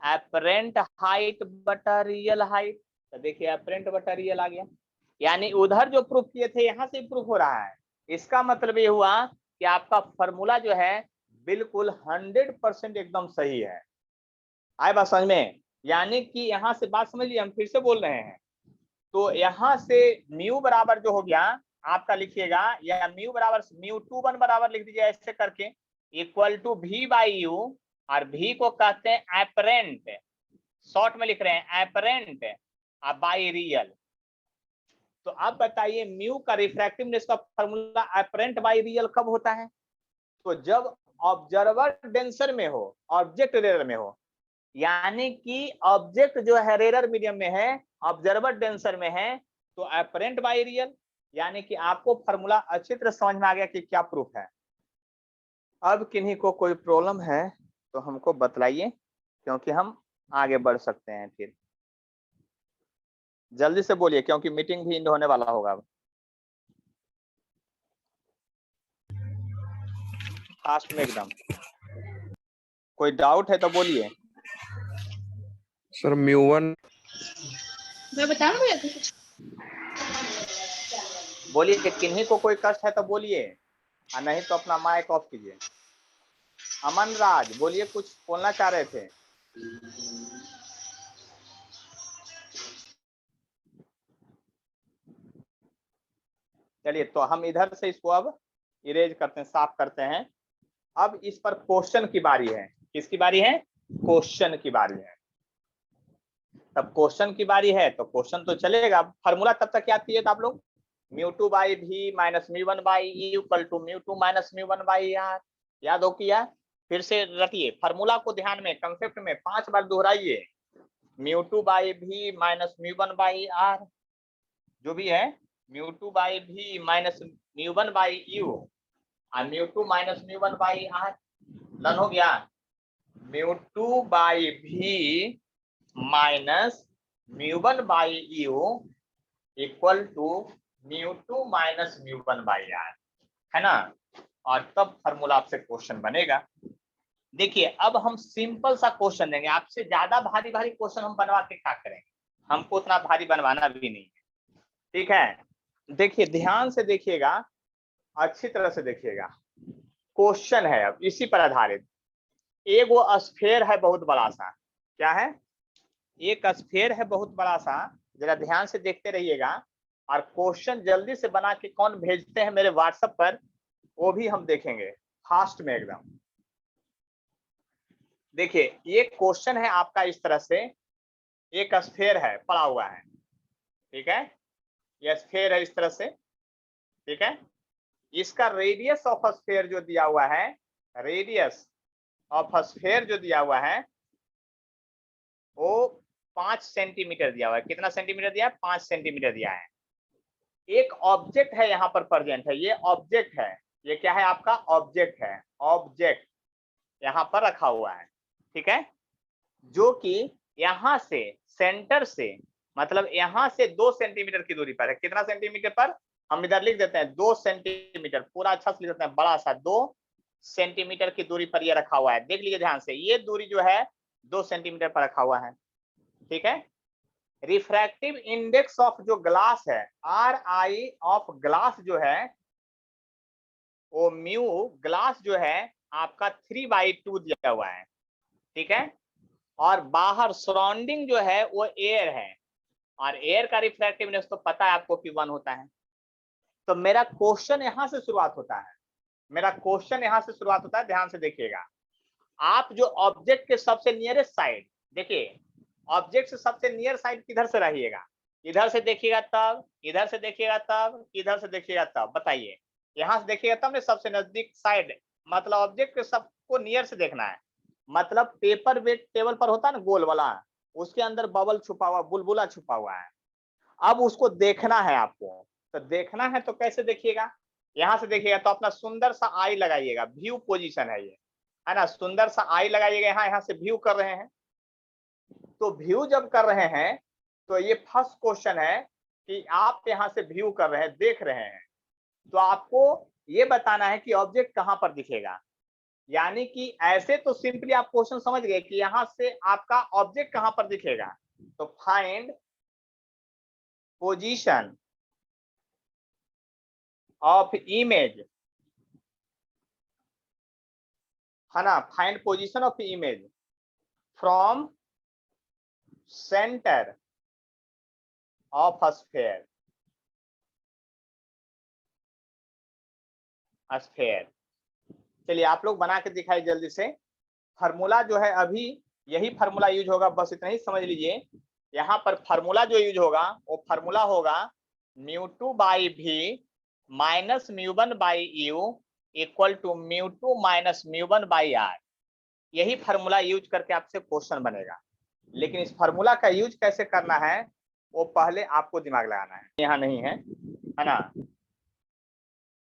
अपरेंट हाइट बटा रियल हाइट। तो देखिए अपरेंट बटा रियल आ गया, यानी उधर जो प्रूफ किए थे यहाँ से प्रूफ हो रहा है। इसका मतलब ये हुआ कि आपका फॉर्मूला जो है बिल्कुल 100% एकदम सही है। आए बात समझ में? यानी कि यहाँ से बात समझ लीजिए, हम फिर से बोल रहे हैं। तो यहाँ से म्यू बराबर जो हो गया आपका लिखिएगा, या म्यू बराबर μ21 बराबर लिख दीजिए ऐसे करके, equal to v by U, और v को कहते हैं अपरेंट, शॉर्ट में लिख रहे हैं अपरेंट बाई रियल। तो अब बताइए म्यू का रिफ्रैक्टिव इंडेक्स का फॉर्मूला अपरेंट बाई रियल कब होता है? तो जब ऑब्जर्वर डेंसर में हो, ऑब्जेक्ट रेयर में हो, यानी कि ऑब्जेक्ट जो है रेयर मीडियम में है, ऑब्जर्वर डेंसर में है, तो अपरेंट बाई रियल। यानी कि आपको फॉर्मूला अच्छी तरह समझ में आ गया कि क्या प्रूफ है। अब किन्हीं को कोई प्रॉब्लम है तो हमको बतलाइए, क्योंकि हम आगे बढ़ सकते हैं। फिर जल्दी से बोलिए, क्योंकि मीटिंग भी एंड होने वाला होगा। फास्ट में एकदम। कोई डाउट है तो बोलिए। सर μ1 मैं बताऊं भैया कुछ? बोलिए, किन्हीं को कोई कष्ट है तो बोलिए, और नहीं तो अपना माइक ऑफ कीजिए। अमन राज बोलिए, कुछ बोलना चाह रहे थे। चलिए, तो हम इधर से इसको अब इरेज करते हैं, साफ करते हैं। अब इस पर क्वेश्चन की बारी है। किसकी बारी है? क्वेश्चन की बारी है। तब क्वेश्चन की बारी है तो क्वेश्चन तो चलेगा। फॉर्मूला तब तक याद कीजिए आप लोग, μ2 by v minus μ1 by e equal to μ2 minus μ1 by r। याद हो किया? फिर से रटिए फॉर्मूला को, ध्यान में, कंसेप्ट में 5 बार दोहराइए। μ2 by v minus μ1 by r जो भी है, μ2 by v minus μ1 by u और μ2 माइनस μ1 बाई r। डन हो गया? μ2 by v minus μ1 by u equal to μ2 minus μ1 by r, है ना? और तब फॉर्मूला आपसे क्वेश्चन बनेगा। देखिए, अब हम सिंपल सा क्वेश्चन देंगे, आपसे ज्यादा भारी भारी क्वेश्चन हम बनवा के क्या करेंगे, हमको उतना भारी बनवाना भी नहीं है। ठीक है, देखिए ध्यान से देखिएगा, अच्छी तरह से देखिएगा। क्वेश्चन है अब इसी पर आधारित। एक वो स्फीयर है बहुत बड़ा सा, क्या है? एक स्फीयर है बहुत बड़ा सा, जरा ध्यान से देखते रहिएगा। और क्वेश्चन जल्दी से बना के कौन भेजते हैं मेरे व्हाट्सएप पर, वो भी हम देखेंगे फास्ट में एकदम। देखिए, ये क्वेश्चन है आपका इस तरह से, एक स्फीयर है पड़ा हुआ है, ठीक है, ये स्फीयर है इस तरह से, ठीक है। इसका रेडियस ऑफ स्फीयर जो दिया हुआ है, रेडियस ऑफ स्फीयर जो दिया हुआ है वो 5 सेंटीमीटर दिया हुआ है। कितना सेंटीमीटर दिया है? 5 सेंटीमीटर दिया है। एक ऑब्जेक्ट है यहाँ पर प्रेजेंट है, ये ऑब्जेक्ट है, ये क्या है आपका? ऑब्जेक्ट है, ऑब्जेक्ट यहाँ पर रखा हुआ है, ठीक है, जो कि यहाँ से सेंटर से, मतलब यहाँ से 2 सेंटीमीटर की दूरी पर है। कितना सेंटीमीटर पर? हम इधर लिख देते हैं 2 सेंटीमीटर, पूरा अच्छा से लिख देते हैं, बड़ा सा 2 सेंटीमीटर की दूरी पर ये रखा हुआ है। देख लीजिए ध्यान से, ये दूरी जो है 2 सेंटीमीटर पर रखा हुआ है, ठीक है। रिफ्रैक्टिव इंडेक्स ऑफ जो ग्लास है, RI ऑफ ग्लास जो है वो म्यू ग्लास जो है आपका 3/2 दिया हुआ है, ठीक है। और बाहर सराउंडिंग जो है वो एयर है, और एयर का रिफ्रैक्टिव इंडेक्स तो पता है आपको कि 1 होता है। तो मेरा क्वेश्चन यहां से शुरुआत होता है, मेरा क्वेश्चन यहां से शुरुआत होता है। ध्यान से देखिएगा, आप जो ऑब्जेक्ट के सबसे नियरेस्ट साइड, देखिए ऑब्जेक्ट से सबसे नियर साइड किधर से रहिएगा, इधर से देखिएगा तब, इधर से देखिएगा तब, इधर से देखिएगा तब, बताइए। यहां से देखिएगा तब ने सबसे नजदीक साइड, मतलब ऑब्जेक्ट के सबको नियर से देखना है। मतलब पेपर वेट टेबल पर होता है ना गोल वाला, उसके अंदर बबल छुपा हुआ, बुलबुला छुपा हुआ है। अब उसको देखना है आपको, तो देखना है तो कैसे देखिएगा, यहां से देखिएगा तो अपना सुंदर सा आई लगाइएगा, व्यू पोजीशन है ये, है ना। सुंदर सा आई लगाइएगा, यहाँ से व्यू कर रहे हैं। तो व्यू जब कर रहे हैं तो ये फर्स्ट क्वेश्चन है कि आप यहाँ से व्यू कर रहे हैं, देख रहे हैं, तो आपको ये बताना है कि ऑब्जेक्ट कहां पर दिखेगा। यानी कि ऐसे तो सिंपली आप क्वेश्चन समझ गए कि यहां से आपका ऑब्जेक्ट कहां पर दिखेगा। तो फाइंड पोजीशन ऑफ इमेज, है ना, find position of image from centre of sphere, sphere. चलिए आप लोग बना के दिखाइए जल्दी से। फार्मूला जो है अभी यही फार्मूला यूज होगा, बस इतना ही समझ लीजिए। यहाँ पर फार्मूला जो यूज होगा वो फार्मूला होगा μ2/v minus μ1/u equal to μ2 minus μ1/r। यही फार्मूला यूज करके आपसे क्वेश्चन बनेगा। लेकिन इस फार्मूला का यूज कैसे करना है वो पहले आपको दिमाग लगाना है, यहाँ नहीं है, है ना।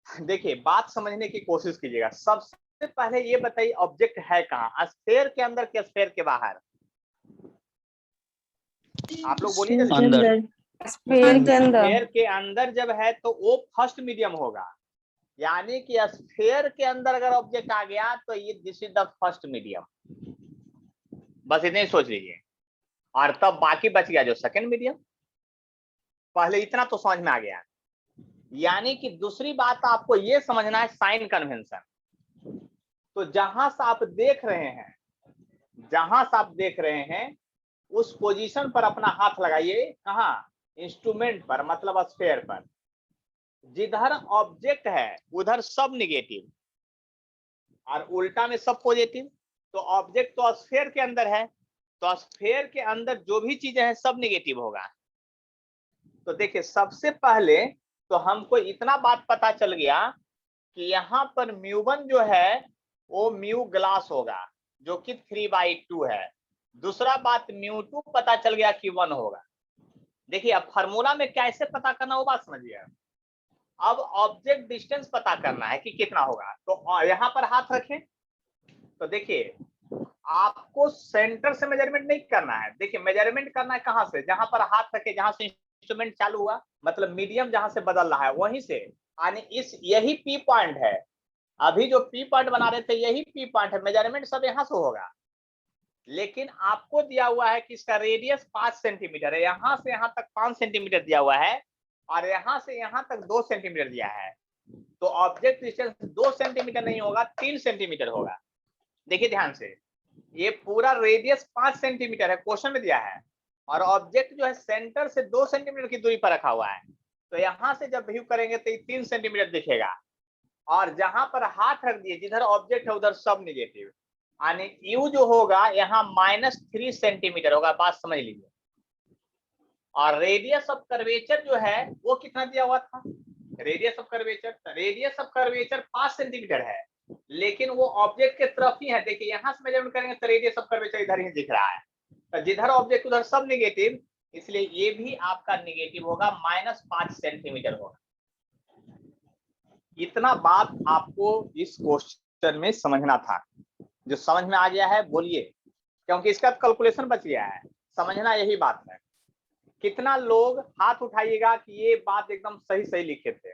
देखिए बात समझने की कोशिश कीजिएगा। सबसे पहले ये बताइए ऑब्जेक्ट है कहाँ, स्फीयर के अंदर के स्फीयर के बाहर? आप लोग बोलिए जल्दी। अंदर। स्फीयर के अंदर जब है तो वो फर्स्ट मीडियम होगा। यानी कि स्फीयर के अंदर अगर ऑब्जेक्ट आ गया तो ये this is the first medium, बस इतने ही सोच लीजिए। और तब बाकी बच गया जो सेकंड मीडियम। पहले इतना तो समझ में आ गया। यानी कि दूसरी बात आपको ये समझना है साइन कन्वेंशन। तो जहां से आप देख रहे हैं, जहां से आप देख रहे हैं उस पोजीशन पर अपना हाथ लगाइए। कहां? इंस्ट्रूमेंट पर, मतलब स्फीयर पर। जिधर ऑब्जेक्ट है उधर सब निगेटिव और उल्टा में सब पॉजिटिव। तो ऑब्जेक्ट तो स्फीयर के अंदर है, तो स्फीयर के अंदर जो भी चीजें हैं सब निगेटिव होगा। तो देखिए सबसे पहले तो हमको इतना बात पता चल गया कि यहाँ पर μ1 जो है वो म्यू ग्लास होगा जो कि 3/2 है। दूसरा बात μ2 पता चल गया कि 1 होगा। देखिए अब फार्मूला में कैसे पता करना वो बात समझिए। अब ऑब्जेक्ट डिस्टेंस पता करना है कि कितना होगा। तो यहाँ पर हाथ रखें, तो देखिए आपको सेंटर से मेजरमेंट नहीं करना है। देखिए मेजरमेंट करना है कहां से, जहां पर हाथ रखे, जहां से इंस्ट्रूमेंट चालू हुआ, मतलब मीडियम जहां से बदल रहा है वहीं से। यानी इस यही पी पॉइंट है, अभी जो पी पॉइंट बना रहे थे यही पी पॉइंट है। मेजरमेंट सब यहाँ से होगा। लेकिन आपको दिया हुआ है कि इसका रेडियस 5 सेंटीमीटर है, यहाँ से यहाँ तक 5 सेंटीमीटर दिया हुआ है और यहाँ से यहाँ तक 2 सेंटीमीटर दिया है। तो ऑब्जेक्ट डिस्टेंस 2 सेंटीमीटर नहीं होगा, 3 सेंटीमीटर होगा। देखिए ध्यान से, ये पूरा रेडियस 5 सेंटीमीटर है, क्वेश्चन में दिया है, और ऑब्जेक्ट जो है सेंटर से 2 सेंटीमीटर की दूरी पर रखा हुआ है। तो यहाँ से जब व्यू करेंगे तो 3 सेंटीमीटर दिखेगा। और जहां पर हाथ रख दिए जिधर ऑब्जेक्ट है उधर सब निगेटिव, यानी यू जो होगा यहाँ -3 सेंटीमीटर होगा। बात समझ लीजिए। और रेडियस ऑफ कर्वेचर जो है वो कितना दिया हुआ था, रेडियस ऑफ कर्वेचर 5 सेंटीमीटर है, लेकिन वो ऑब्जेक्ट के तरफ ही है। देखिए यहाँ से मेजरमेंट करेंगे तो रेडियस ऑफ कर्वेचर इधर ही दिख रहा है, तो जिधर ऑब्जेक्ट उधर सब निगेटिव, इसलिए ये भी आपका निगेटिव होगा, -5 सेंटीमीटर होगा। इतना बात आपको इस क्वेश्चन में समझना था। जो समझ में आ गया है बोलिए, क्योंकि इसका कैलकुलेशन बच गया है। समझना यही बात है। कितना लोग हाथ उठाइएगा कि ये बात एकदम सही सही लिखे थे,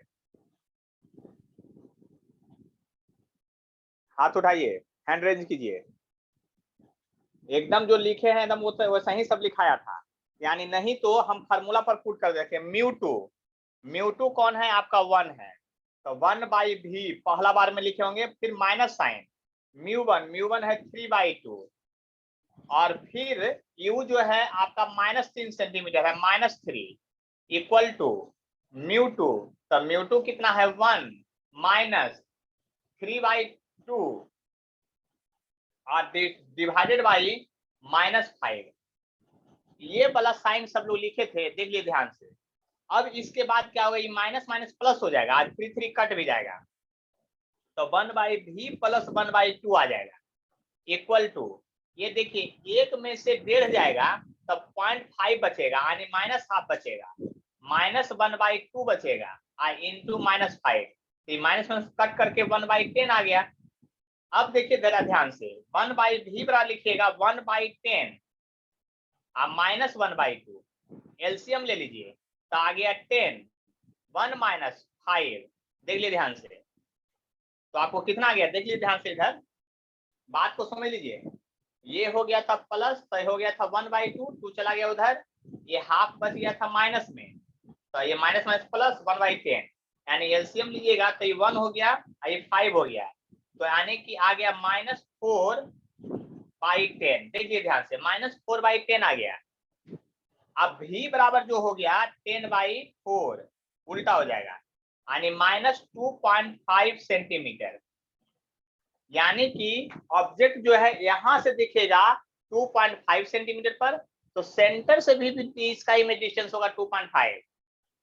हाथ उठाइए, हैंड रेज कीजिए। एकदम जो लिखे हैं एकदम वो वैसा ही सब लिखाया था। यानी नहीं तो हम फार्मूला पर पुट कर देखें। μ2 कौन है आपका 1 है, तो 1/v पहला बार में लिखे होंगे, फिर माइनस साइन, म्यू वन है 3/2, और फिर u जो है आपका -3 सेंटीमीटर है, -3 इक्वल टू म्यू2, तो म्यू2 कितना है 1 माइनस 3/2 और डिवाइडेड बाई -5। ये वाला साइन सब लोग लिखे थे, देख लिए ध्यान से। अब इसके बाद क्या होगा, ये माइनस माइनस प्लस हो जाएगा, आज 3 कट भी जाएगा, तो 1/v प्लस 1/2 आ जाएगा इक्वल टू, ये देखिए एक में से 1.5 जाएगा तब 0.5 बचेगा, यानी -½ बचेगा, -1/2 बचेगा इंटू -5, माइनस कट करके 1/10 आ गया। अब देखिए जरा ध्यान से, 1/v बराबर लिखिएगा 1/10 -1/2, एलसीएम ले लीजिए तो आ गया 10, 1 - 5, देख लीजिए ध्यान से, तो आपको कितना आ गया, देख लीजिए ध्यान से, इधर बात को समझ लीजिए, ये हो गया था प्लस, तो ये हो गया था 1/2, 2 चला गया उधर, ये हाफ बच गया था माइनस में, तो ये माइनस माइनस प्लस 1/10, यानी एलसीएम लीजिएगा तो ये 1 हो गया और ये 5 हो गया, तो यानी कि आ गया -4/10, देखिए ध्यान से, -4/10 आ गया। अब v बराबर जो हो गया 10/4, उल्टा हो जाएगा, यानी -2.5 सेंटीमीटर, यानी कि ऑब्जेक्ट जो है यहां से दिखेगा 2.5 सेंटीमीटर पर, तो सेंटर से भी इसका इमेज डिस्टेंस होगा 2.5,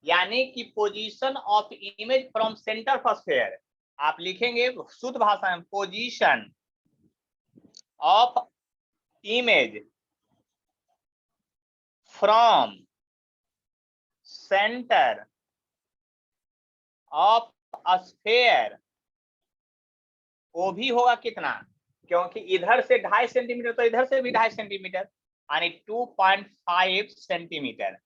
यानी कि position of image from centre of sphere, आप लिखेंगे शुद्ध भाषा में, position of image from centre of sphere, वो भी होगा कितना, क्योंकि इधर से 2.5 सेंटीमीटर तो इधर से भी 2.5 सेंटीमीटर, यानी 2.5 सेंटीमीटर।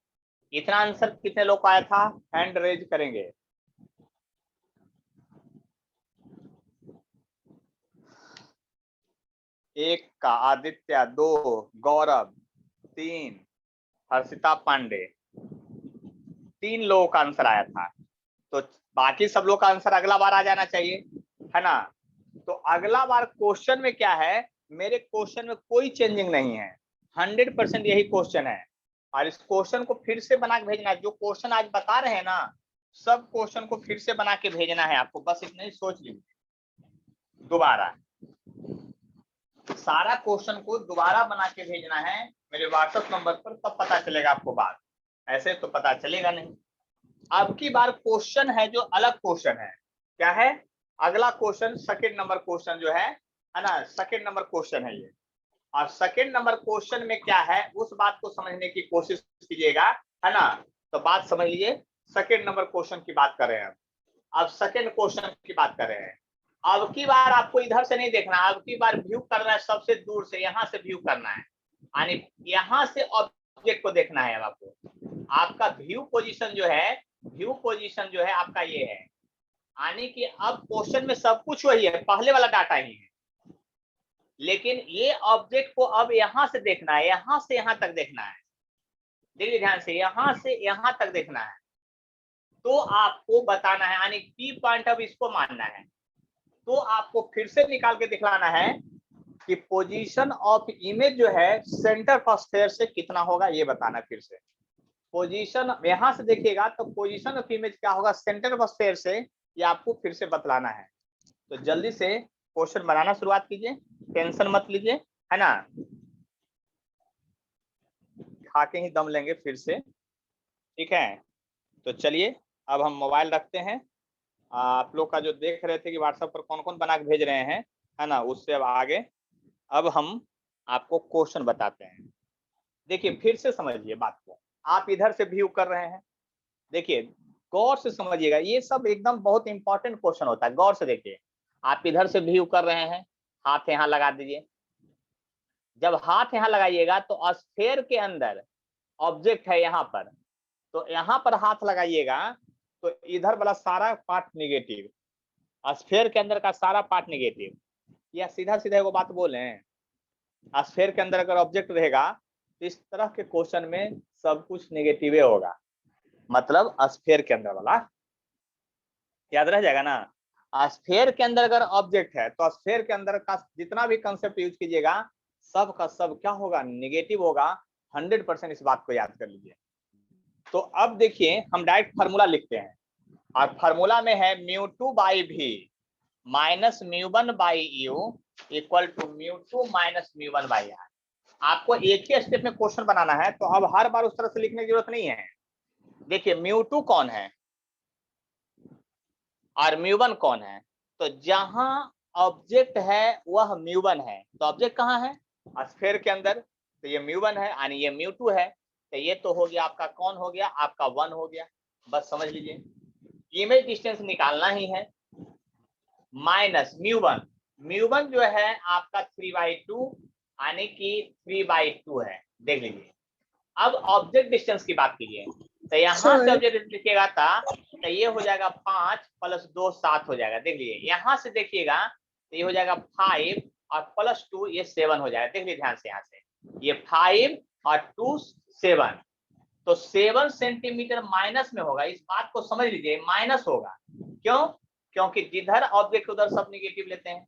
इतना आंसर कितने लोग को आया था, हैंड रेज करेंगे। एक का आदित्य, 2 गौरव, 3 हर्षिता पांडे, 3 लोगों का आंसर आया था, तो बाकी सब लोग का आंसर अगला बार आ जाना चाहिए, है ना। तो अगला बार क्वेश्चन में क्या है, मेरे क्वेश्चन में कोई चेंजिंग नहीं है, 100% यही क्वेश्चन है, और इस क्वेश्चन को फिर से बना के भेजना है, जो क्वेश्चन आज बता रहे हैं ना, सब क्वेश्चन को फिर से बना के भेजना है आपको, बस इतना ही सोच लीजिए, दोबारा सारा क्वेश्चन को दोबारा बना के भेजना है मेरे व्हाट्सएप नंबर पर, तब पता चलेगा आपको बात, ऐसे तो पता चलेगा नहीं। अब की बार क्वेश्चन है जो अलग क्वेश्चन है, क्या है, अगला क्वेश्चन सेकंड नंबर क्वेश्चन जो है ना, सेकंड नंबर क्वेश्चन है ये, और सेकंड नंबर क्वेश्चन में क्या है उस बात को समझने की कोशिश कीजिएगा, है ना। तो बात समझ लीजिए, सेकंड नंबर क्वेश्चन की बात कर रहे हैं अब सेकंड क्वेश्चन की बात कर रहे हैं। अब की बार आपको इधर से नहीं देखना, अब की बार व्यू करना है सबसे दूर से, यहाँ से व्यू करना है, यानी यहाँ से ऑब्जेक्ट को देखना है आपको। आपका व्यू पोजीशन जो है आपका ये है, यानी कि अब क्वेश्चन में सब कुछ वही है, पहले वाला डाटा ही है, लेकिन ये ऑब्जेक्ट को अब यहाँ से देखना है, यहाँ से यहाँ तक देखना है, देखिए ध्यान से, यहाँ से यहाँ तक देखना है, तो आपको बताना है, यानी की पॉइंट अब इसको मानना है, तो आपको फिर से निकाल के दिखलाना है कि पोजीशन ऑफ इमेज जो है सेंटर ऑफ स्फीयर से कितना होगा, ये बताना। फिर से पोजीशन यहां से देखिएगा तो पोजीशन ऑफ इमेज क्या होगा सेंटर ऑफ स्फीयर से, ये आपको फिर से बतलाना है। तो जल्दी से क्वेश्चन बनाना शुरुआत कीजिए, टेंशन मत लीजिए, है ना, खा के ही दम लेंगे फिर से, ठीक है। तो चलिए अब हम मोबाइल रखते हैं, आप लोग का जो देख रहे थे कि व्हाट्सएप पर कौन कौन बना के भेज रहे हैं, है ना, उससे अब आगे अब हम आपको क्वेश्चन बताते हैं। देखिए फिर से समझिए बात को, आप इधर से व्यू कर रहे हैं, देखिए गौर से समझिएगा, ये सब एकदम बहुत इंपॉर्टेंट क्वेश्चन होता है, गौर से देखिए। आप इधर से व्यू कर रहे हैं, हाथ यहाँ लगा दीजिए, जब हाथ यहाँ लगाइएगा तो स्फीयर के अंदर ऑब्जेक्ट है यहाँ पर, तो यहाँ पर हाथ लगाइएगा तो इधर वाला सारा पार्ट निगेटिव, स्फीयर के अंदर का सारा पार्ट निगेटिव, या सीधा सीधा वो बात बोले, स्फीयर के अंदर अगर ऑब्जेक्ट रहेगा तो इस तरह के क्वेश्चन में सब कुछ नेगेटिव होगा, मतलब स्फीयर के अंदर वाला याद रह जाएगा ना। स्फेयर के अंदर अगर ऑब्जेक्ट है तो स्फेयर के अंदर का जितना भी कंसेप्ट यूज कीजिएगा सब का सब क्या होगा, निगेटिव होगा। 100% इस बात को याद कर लीजिए। तो अब देखिए हम डायरेक्ट फार्मूला लिखते हैं, और फार्मूला में है μ2 by V minus μ1 by U equal to μ2 minus μ1 by R. आपको एक ही स्टेप में क्वेश्चन बनाना है, तो अब हर बार उस तरह से लिखने की जरूरत नहीं है। देखिए μ2 कौन है और μ1 कौन है, तो जहां ऑब्जेक्ट है वह μ1 है। तो ऑब्जेक्ट कहाँ है, स्फीयर के अंदर, तो ये μ1 है यानी ये μ2 है। तो ये तो हो गया आपका कौन हो गया, आपका 1 हो गया। बस समझ लीजिए इमेज डिस्टेंस निकालना ही है। माइनस μ1 जो है आपका 3/2 यानी कि 3/2 है। देख लीजिए अब ऑब्जेक्ट डिस्टेंस की बात कीजिए, तो यहाँ से ऑब्जेक्ट लिखिएगा था तो ये हो जाएगा 5 + 2 7 हो जाएगा। देख लीजिए यहाँ से देखिएगा तो ये हो जाएगा 5 और +2 ये 7 हो जाएगा। देख लीजिए ध्यान से, यहाँ से ये 5 और 2 7, तो 7 सेंटीमीटर माइनस में होगा। इस बात को समझ लीजिए, माइनस होगा। क्यों, क्योंकि जिधर ऑब्जेक्ट उधर सब निगेटिव लेते हैं।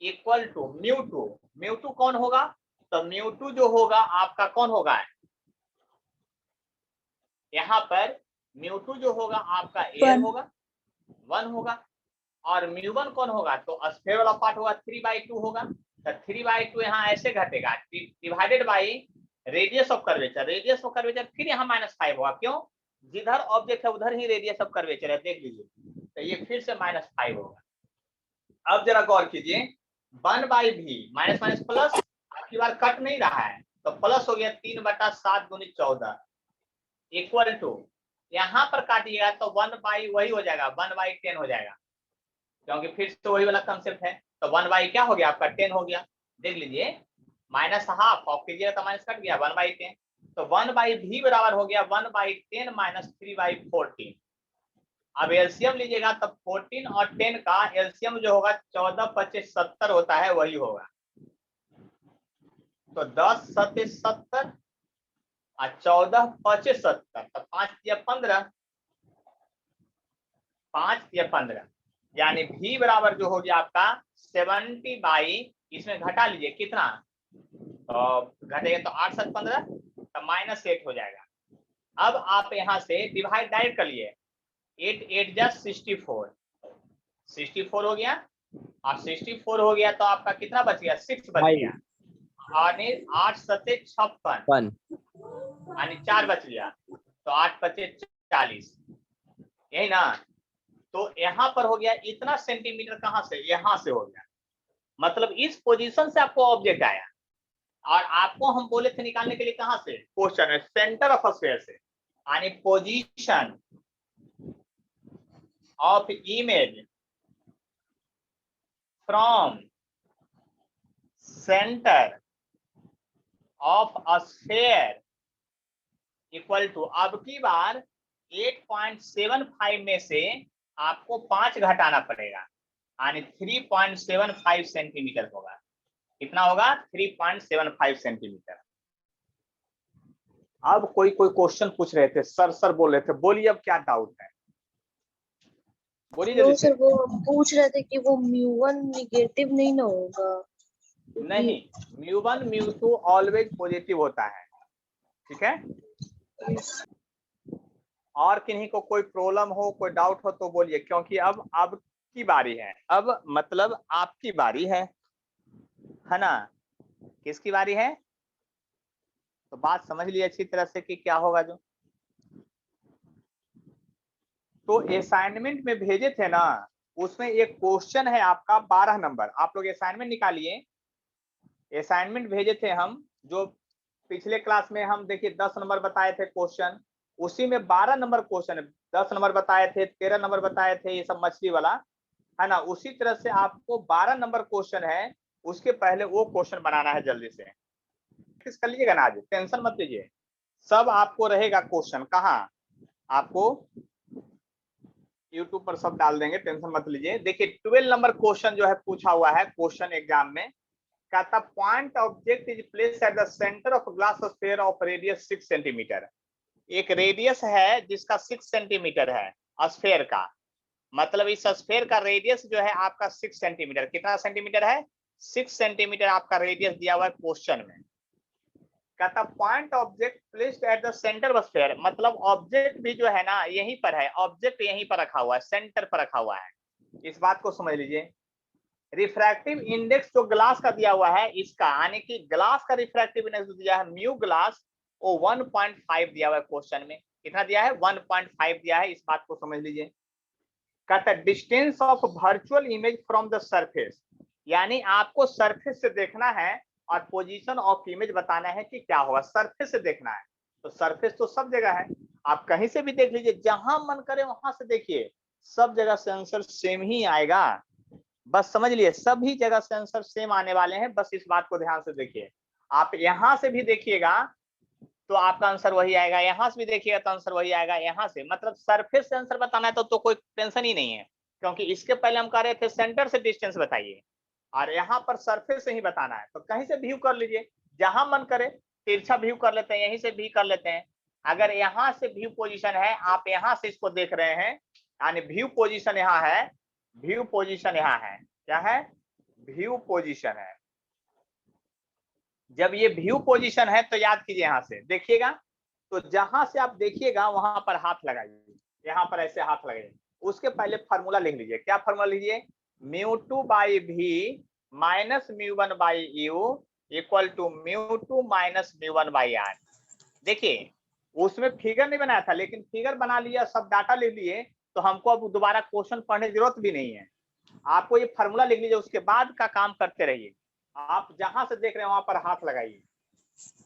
इक्वल टू μ2 कौन होगा, तो μ2 जो होगा आपका कौन होगा, यहाँ पर μ2 जो होगा आपका एयर होगा 1 होगा, और μ1 कौन होगा, तो स्फीयर वाला पार्ट होगा 3/2 होगा। तो 3/2 यहाँ ऐसे घटेगा divided by radius of curvature. Radius of curvature फिर यहाँ -5 होगा। क्यों, जिधर ऑब्जेक्ट है उधर ही रेडियस ऑफ कर्वेचर है। देख लीजिए तो ये फिर से -5 होगा। अब जरा गौर कीजिए 1/v माइनस माइनस प्लस, आपकी बार कट नहीं रहा है तो प्लस हो गया 3/7 × 14 इक्वल टू, यहाँ पर काटिएगा तो 1/, वही हो जाएगा 1/10 हो जाएगा, क्योंकि फिर से वही वाला कंसेप्ट है। तो 1/, क्या हो गया आपका 10 हो गया। देख लीजिए -½ ऑफ कीजिएगा तो माइनस कट गया 1/10, तो 1/v बराबर हो गया 1/10 - 3/14। अब एलसीएम लीजिएगा तब 14 और 10 का एलसीएम जो होगा 14 × 25 70 होता है, वही होगा। तो 10 × 7 = 70 और 14 × 25 = 70, तो 5 × 15 यानी v बराबर जो हो गया आपका 70/, इसमें घटा लीजिए कितना, तो घटेगा तो 8 × 7 = 15, तो -8 हो जाएगा। अब आप यहाँ से डिवाइड डायरेक्ट कर लिए, 8 8 जा 64 हो गया, और 64 हो गया तो आपका कितना बच गया, 6 बच गया, और 8 × 7 = 56 यानी 4 बच गया, तो 8 × 5 = 40, यही ना। तो यहाँ पर हो गया इतना सेंटीमीटर, कहाँ से, यहाँ से हो गया। मतलब इस पोजीशन से आपको ऑब्जेक्ट आया, और आपको हम बोले थे निकालने के लिए कहाँ से, क्वेश्चन है सेंटर ऑफ स्फीयर से, यानी position of image from centre of a sphere equal to, अब की बार 8.75 में से आपको 5 घटाना पड़ेगा, यानी 3.75 सेंटीमीटर होगा। कितना होगा, 3.75 सेंटीमीटर। अब कोई क्वेश्चन पूछ रहे थे, सर बोल रहे थे, बोलिए अब क्या डाउट है, बोलिए। सर वो पूछ रहे थे कि वो μ1 निगेटिव नहीं ना होगा। नहीं, μ1 μ2 ऑलवेज पॉजिटिव होता है, ठीक है। और किन्हीं को कोई प्रॉब्लम हो, कोई डाउट हो तो बोलिए, क्योंकि अब की बारी है, अब मतलब आपकी बारी है ना। किसकी बारी है, तो बात समझ लीजिए अच्छी तरह से कि क्या होगा जो। तो असाइनमेंट में भेजे थे ना, उसमें एक क्वेश्चन है आपका 12 नंबर, आप लोग असाइनमेंट निकालिए। असाइनमेंट भेजे थे हम, जो पिछले क्लास में हम देखिए 10 नंबर बताए थे क्वेश्चन, उसी में 12 नंबर क्वेश्चन है। 10 नंबर बताए थे, 13 नंबर बताए थे, ये सब मछली वाला है ना। उसी तरह से आपको 12 नंबर क्वेश्चन है, उसके पहले वो क्वेश्चन बनाना है जल्दी से। प्रैक्टिस कर लीजिएगा ना, आज टेंशन मत लीजिए, सब आपको रहेगा क्वेश्चन। कहाँ आपको यूट्यूब पर सब डाल देंगे, टेंशन मत लीजिए। देखिए 12 नंबर क्वेश्चन जो है पूछा हुआ है क्वेश्चन एग्जाम में, कहता point object is placed at the centre of glass sphere of radius 6 centimetre. एक रेडियस है जिसका 6 सेंटीमीटर है स्फीयर का, मतलब इस स्फीयर का रेडियस जो है आपका 6 सेंटीमीटर, कितना सेंटीमीटर है? 6 सेंटीमीटर आपका रेडियस दिया हुआ है क्वेश्चन में। कहता point object placed at the centre of sphere, मतलब ऑब्जेक्ट भी जो है ना यहीं पर है, ऑब्जेक्ट यहीं पर रखा हुआ है, सेंटर पर रखा हुआ है। इस बात को समझ लीजिए। रिफ्रैक्टिव इंडेक्स जो ग्लास का दिया हुआ है इसका, यानी कि ग्लास का रिफ्रैक्टिव इंडेक्स दिया है म्यू ग्लास, वो 1.5 दिया हुआ है क्वेश्चन में। कितना दिया है? 1.5 दिया है। इस बात को समझ लीजिए। कहता है distance of virtual image from the surface, यानी आपको सरफेस से देखना है और पोजीशन ऑफ इमेज बताना है कि क्या होगा, सरफेस से देखना है। तो सरफेस तो सब जगह है, आप कहीं से भी देख लीजिए, जहां मन करे वहां से देखिए, सब जगह से आंसर सेम ही आएगा। बस समझ लिए, सभी जगह से आंसर सेम आने वाले हैं, बस इस बात को ध्यान से देखिए। आप यहां से भी देखिएगा तो आपका आंसर वही आएगा, यहां से भी देखिएगा तो आंसर वही आएगा, यहां से, मतलब सरफेस से आंसर बताना है तो कोई टेंशन ही नहीं है, क्योंकि इसके पहले हम कह रहे थे सेंटर से डिस्टेंस बताइए, और यहाँ पर सरफेस से ही बताना है। तो कहीं से व्यू कर लीजिए, जहां मन करे, तिरछा व्यू कर लेते हैं, यहीं से भी कर लेते हैं। अगर यहाँ से व्यू पोजीशन है, आप यहाँ से इसको देख रहे हैं, यानी व्यू पोजीशन यहाँ है, व्यू पोजीशन यहाँ है, क्या है? व्यू पोजीशन है। जब ये व्यू पोजीशन है तो याद कीजिए, यहां से देखिएगा, तो जहां से आप देखिएगा वहां पर हाथ लगाइए, यहाँ पर ऐसे हाथ लगाइए। उसके पहले फार्मूला लिख लीजिए। क्या फार्मूला लीजिए? μ2 by V minus μ1 by U equal to μ2 minus μ1 by R. देखिए उसमें फिगर नहीं बनाया था, लेकिन फिगर बना लिया, सब डाटा लिख लिए, तो हमको अब दोबारा क्वेश्चन पढ़ने की जरूरत भी नहीं है। आपको ये फार्मूला लिख लीजिए, उसके बाद का काम करते रहिए। आप जहां से देख रहे हैं वहां पर हाथ लगाइए।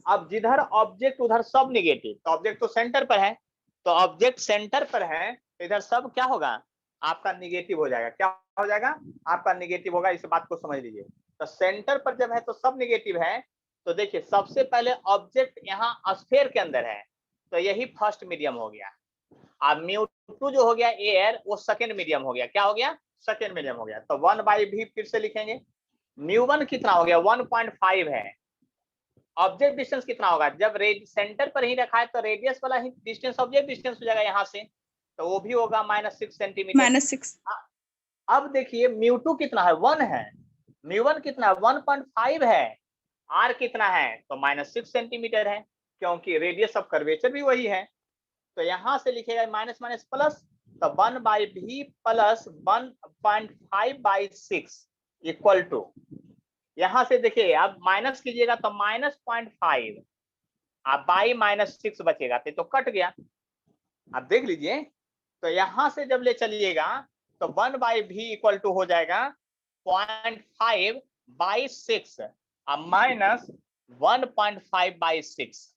अब जिधर ऑब्जेक्ट उधर सब निगेटिव, तो ऑब्जेक्ट तो सेंटर पर है, तो ऑब्जेक्ट सेंटर पर है, इधर सब क्या होगा? आपका निगेटिव हो जाएगा। क्या हो जाएगा? आपका निगेटिव होगा। इस बात को समझ लीजिए। तो सेंटर पर जब है तो सब निगेटिव है, तो देखिए सबसे पहले ऑब्जेक्ट यहाँ स्फीयर के अंदर है, तो यही फर्स्ट मीडियम हो गया। अब μ2 जो हो गया एयर, वो सेकेंड मीडियम हो गया। क्या हो गया? सेकेंड मीडियम हो गया। तो 1 बाई भी फिर से लिखेंगे। μ1 कितना हो गया? 1.5 है। ऑब्जेक्ट डिस्टेंस कितना होगा? जब सेंटर पर ही रखा है तो रेडियस वाला ही डिस्टेंस ऑब्जेक्ट डिस्टेंस हो जाएगा यहाँ से, तो वो भी होगा -6 सेंटीमीटर। -6। अब देखिए μ2 कितना है? 1 है। μ1 कितना है? 1.5 है। r कितना है? तो -6 सेंटीमीटर है, क्योंकि रेडियस ऑफ कर्वेचर भी वही है। तो यहां से लिखेगा माइनस माइनस प्लस, तो 1 बाई भी प्लस 1.5 बाई 6 इक्वल टू, यहां से देखिए अब माइनस कीजिएगा तो -0.5, अब बाई -6 बचेगा, तो कट गया। अब देख लीजिए, तो यहां से जब ले चलिएगा तो 1 बाई भी इक्वल टू हो जाएगा 0.5 बाई 6 अब माइनस 1.5 बाई 6,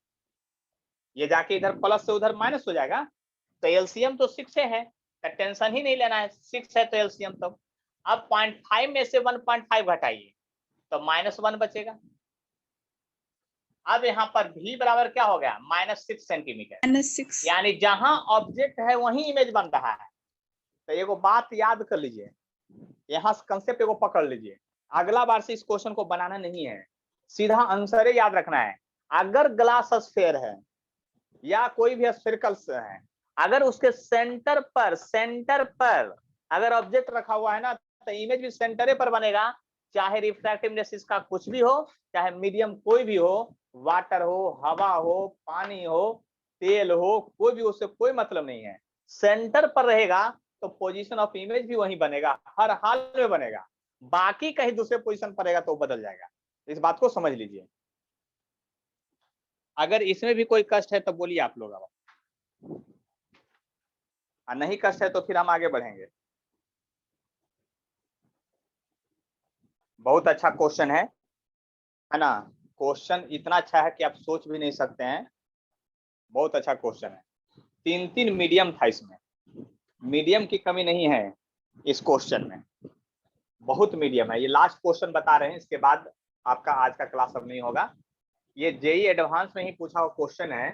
ये जाके इधर प्लस से उधर माइनस हो जाएगा। तो एलसीएम तो 6 है, तो टेंशन ही नहीं लेना है, 6 है तो एलसीएम। तो अब 0.5 में से 1.5 घटाइए तो -1 बचेगा। अब यहाँ पर भी बराबर क्या हो गया? -6 सेंटीमीटर, -6। यानी जहां ऑब्जेक्ट है वहीं इमेज बन रहा है। तो एगो बात याद कर लीजिए, यहाँ कंसेप्ट एगो पकड़ लीजिए, अगला बार से इस क्वेश्चन को बनाना नहीं है, सीधा आंसर याद रखना है। अगर ग्लास स्फीयर है या कोई भी स्फीयरिकल है, अगर उसके सेंटर पर अगर ऑब्जेक्ट रखा हुआ है ना, तो इमेज भी सेंटर पर बनेगा, चाहे रिफ्रैक्टिव इंडेक्स इसका कुछ भी हो, चाहे मीडियम कोई भी हो, वाटर हो, हवा हो, पानी हो, तेल हो, कोई भी, उससे कोई मतलब नहीं है। सेंटर पर रहेगा तो पोजीशन ऑफ इमेज भी वही बनेगा, हर हाल में बनेगा। बाकी कहीं दूसरे पोजीशन पर रहेगा तो बदल जाएगा। इस बात को समझ लीजिए। अगर इसमें भी कोई कष्ट है तो बोलिए आप लोग, अब नहीं कष्ट है तो फिर हम आगे बढ़ेंगे। बहुत अच्छा क्वेश्चन है ना? क्वेश्चन इतना अच्छा है कि आप सोच भी नहीं सकते हैं। बहुत अच्छा क्वेश्चन है। 3 मीडियम था इसमें, मीडियम की कमी नहीं है इस क्वेश्चन में, बहुत मीडियम है। ये लास्ट क्वेश्चन बता रहे हैं, इसके बाद आपका आज का क्लास अब नहीं होगा। ये जेई एडवांस में ही पूछा हुआ क्वेश्चन है,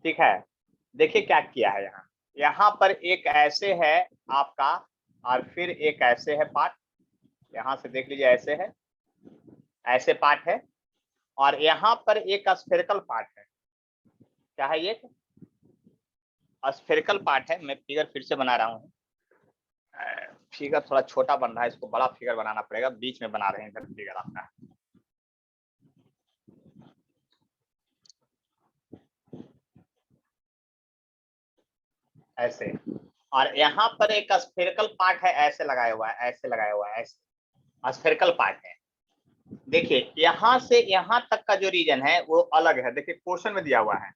ठीक है? देखिए क्या किया है यहाँ, यहाँ पर एक ऐसे है आपका, और फिर एक ऐसे है पार्ट, यहाँ से देख लीजिए, ऐसे है, ऐसे पार्ट है, और यहाँ पर एक स्फेरिकल पार्ट है। क्या है? ये स्फेरिकल पार्ट है। मैं फिगर फिर से बना रहा हूँ। फिगर थोड़ा छोटा बन रहा है, इसको बड़ा फिगर बनाना पड़ेगा, बीच में बना रहे हैं इधर फिगर आपका। ऐसे, और यहाँ पर एक स्फेरिकल पार्ट है, ऐसे लगाया हुआ है, ऐसे लगाया हुआ है, ऐसे स्फेरिकल पार्ट है। देखिए यहाँ से यहाँ तक का जो रीजन है वो अलग है, देखिए क्वेश्चन में दिया हुआ है,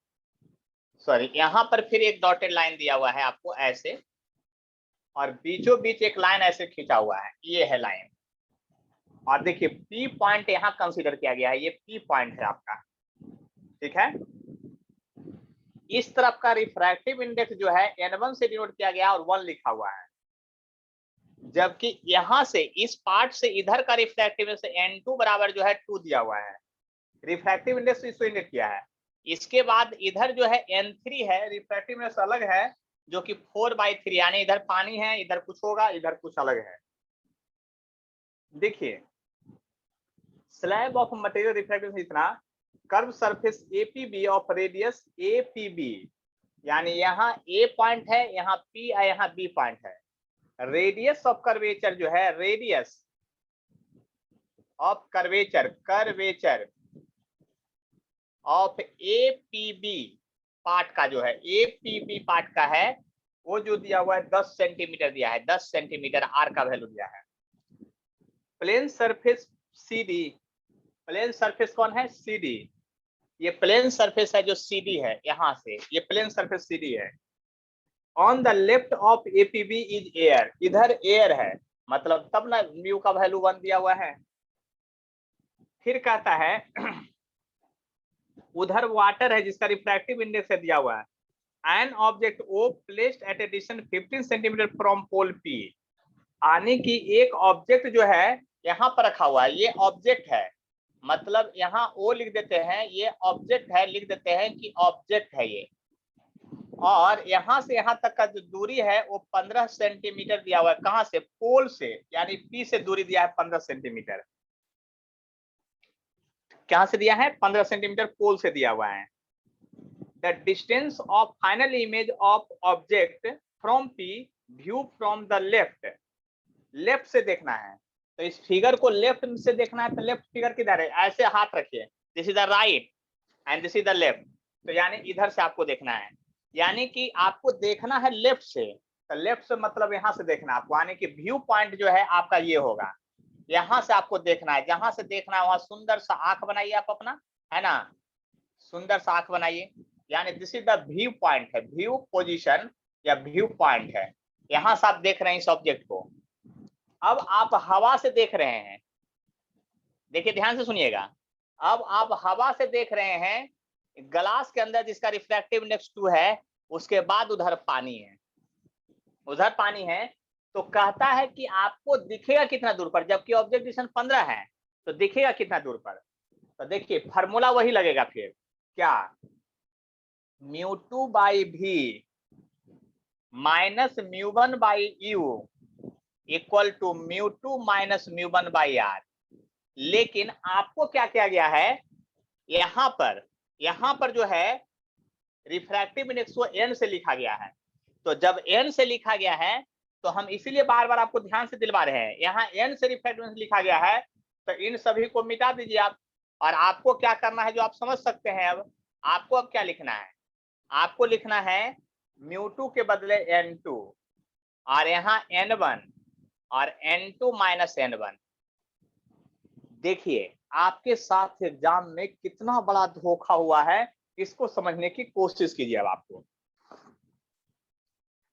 सॉरी यहाँ पर फिर एक डॉटेड लाइन दिया हुआ है आपको ऐसे, और बीचों बीच एक लाइन ऐसे खींचा हुआ है, ये है लाइन। और देखिए पी पॉइंट यहाँ कंसीडर किया गया है, ये पी पॉइंट है आपका, ठीक है। इस तरफ का रिफ्रैक्टिव इंडेक्स जो है N1 से डिनोट किया गया और 1 लिखा हुआ है, जबकि यहां से इस पार्ट से इधर का रिफ्रैक्टिव इंडेक्स N2 बराबर जो है 2 दिया हुआ है, रिफ्रैक्टिव इंडेक्स इसको इंडिकेट किया है। इसके बाद इधर जो है N3 है, रिफ्रैक्टिव इंडेक्स अलग है जो कि 4/3, यानी इधर पानी है, इधर कुछ होगा, इधर कुछ अलग है। देखिए स्लैब ऑफ मटेरियल रिफ्रैक्टिव इतना curve surface APB of radius APB, यानी यहाँ A पॉइंट है, यहाँ P है, यहाँ B पॉइंट है। रेडियस ऑफ कर्वेचर जो है, radius of curvature, curvature of APB part का जो है, APB पार्ट का है, वो जो दिया हुआ है 10 सेंटीमीटर दिया है, 10 सेंटीमीटर R का वैल्यू दिया है। Plane surface CD, plane surface कौन है? CD, ये प्लेन सरफेस है जो CD है, यहां से ये प्लेन सरफेस CD है। On the left of APB is air, इधर एयर है, मतलब तब ना म्यू का वैल्यू 1 दिया हुआ है। फिर कहता है उधर वाटर है जिसका रिफ्रैक्टिव इंडेक्स है दिया हुआ है। An object O placed at a distance 15 centimetre from pole P, आने की एक ऑब्जेक्ट जो है यहाँ पर रखा हुआ है, ये ऑब्जेक्ट है, मतलब यहाँ O लिख देते हैं, ये ऑब्जेक्ट है, लिख देते हैं कि ऑब्जेक्ट है ये। और यहाँ से यहाँ तक का जो दूरी है वो 15 सेंटीमीटर दिया हुआ है, कहाँ से? पोल से, यानी P से दूरी दिया है 15 सेंटीमीटर। कहाँ से दिया है? 15 सेंटीमीटर पोल से दिया हुआ है। The distance of final image of object from P view from the left, left से देखना है, तो इस फिगर को लेफ्ट से देखना है, तो लेफ्ट फिगर किधर है? ऐसे हाथ रखिए, this is the right and this is the left, तो यानी इधर से आपको देखना है, यानी कि आपको देखना है लेफ्ट से, तो लेफ्ट से मतलब यहाँ से देखना है आपको, यानी कि व्यू पॉइंट जो है आपका ये होगा, यहाँ से आपको देखना है, जहां से देखना है वहां सुंदर सा आंख बनाइए आप अपना, है ना, सुंदर सा आंख बनाइए, यानी this is the view point है, व्यू पोजीशन या व्यू पॉइंट है, यहाँ से आप देख रहे हैं इस ऑब्जेक्ट को। अब आप हवा से देख रहे हैं, देखिए ध्यान से सुनिएगा, अब आप हवा से देख रहे हैं ग्लास के अंदर जिसका रिफ्रैक्टिव इंडेक्स 2 है, उसके बाद उधर पानी है, उधर पानी है, तो कहता है कि आपको दिखेगा कितना दूर पर, जबकि ऑब्जेक्ट डिस्टेंस 15 है, तो दिखेगा कितना दूर पर? तो देखिए फार्मूला वही लगेगा फिर, क्या? μ2/v minus μ1/u equal to μ2 minus μ1/r। लेकिन आपको क्या किया गया है, यहाँ पर जो है रिफ्रैक्टिव इंडेक्स को n से लिखा गया है, तो जब n से लिखा गया है तो हम इसीलिए बार बार आपको ध्यान से दिलवा रहे हैं, यहाँ n से रिफ्रैक्टिव इंडेक्स लिखा गया है, तो इन सभी को मिटा दीजिए आप, और आपको क्या करना है जो आप समझ सकते हैं। अब आपको अब क्या लिखना है, आपको लिखना है μ2 के बदले n2, और यहाँ n1 और n2 माइनस n1। देखिए आपके साथ एग्जाम में कितना बड़ा धोखा हुआ है, इसको समझने की कोशिश कीजिए। अब आपको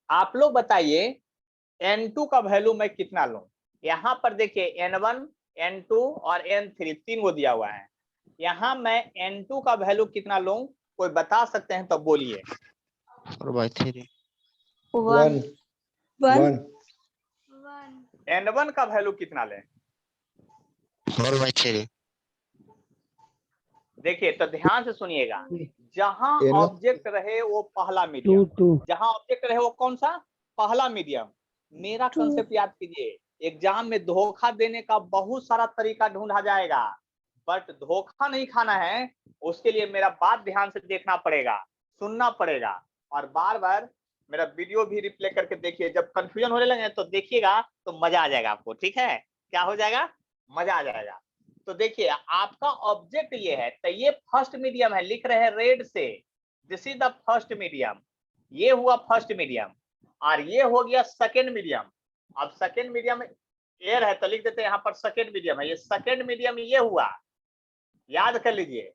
आप लोग बताइए n2 का वैल्यू मैं कितना लूं? यहाँ पर देखिए n1, n2 और n3 तीन वो दिया हुआ है, यहाँ मैं n2 का वैल्यू कितना लूं? कोई बता सकते हैं तो बोलिए। 4/3 1 1 n1 का वैल्यू कितना लें? 4/3 देखिए तो ध्यान से सुनिएगा, जहां ऑब्जेक्ट रहे वो पहला मीडियम, जहां ऑब्जेक्ट रहे वो कौन सा? पहला मीडियम। मेरा कंसेप्ट याद कीजिए, एग्जाम में धोखा देने का बहुत सारा तरीका ढूंढा जाएगा, बट धोखा नहीं खाना है, उसके लिए मेरा बात ध्यान से देखना पड़ेगा, सुनना पड़ेगा, और बार बार मेरा वीडियो भी रिप्ले करके देखिए, जब कंफ्यूजन होने लगे तो देखिएगा तो मजा आ जाएगा आपको, ठीक है, क्या हो जाएगा, मजा आ जाएगा। तो देखिए आपका ऑब्जेक्ट ये है, तो ये फर्स्ट मीडियम है, लिख रहे हैं रेड से, this is the first medium, ये हुआ फर्स्ट मीडियम, और ये हो गया सेकेंड मीडियम। अब सेकेंड मीडियम एयर है तो लिख देते हैं यहाँ पर सेकेंड मीडियम है, ये सेकेंड मीडियम ये हुआ, याद कर लीजिए,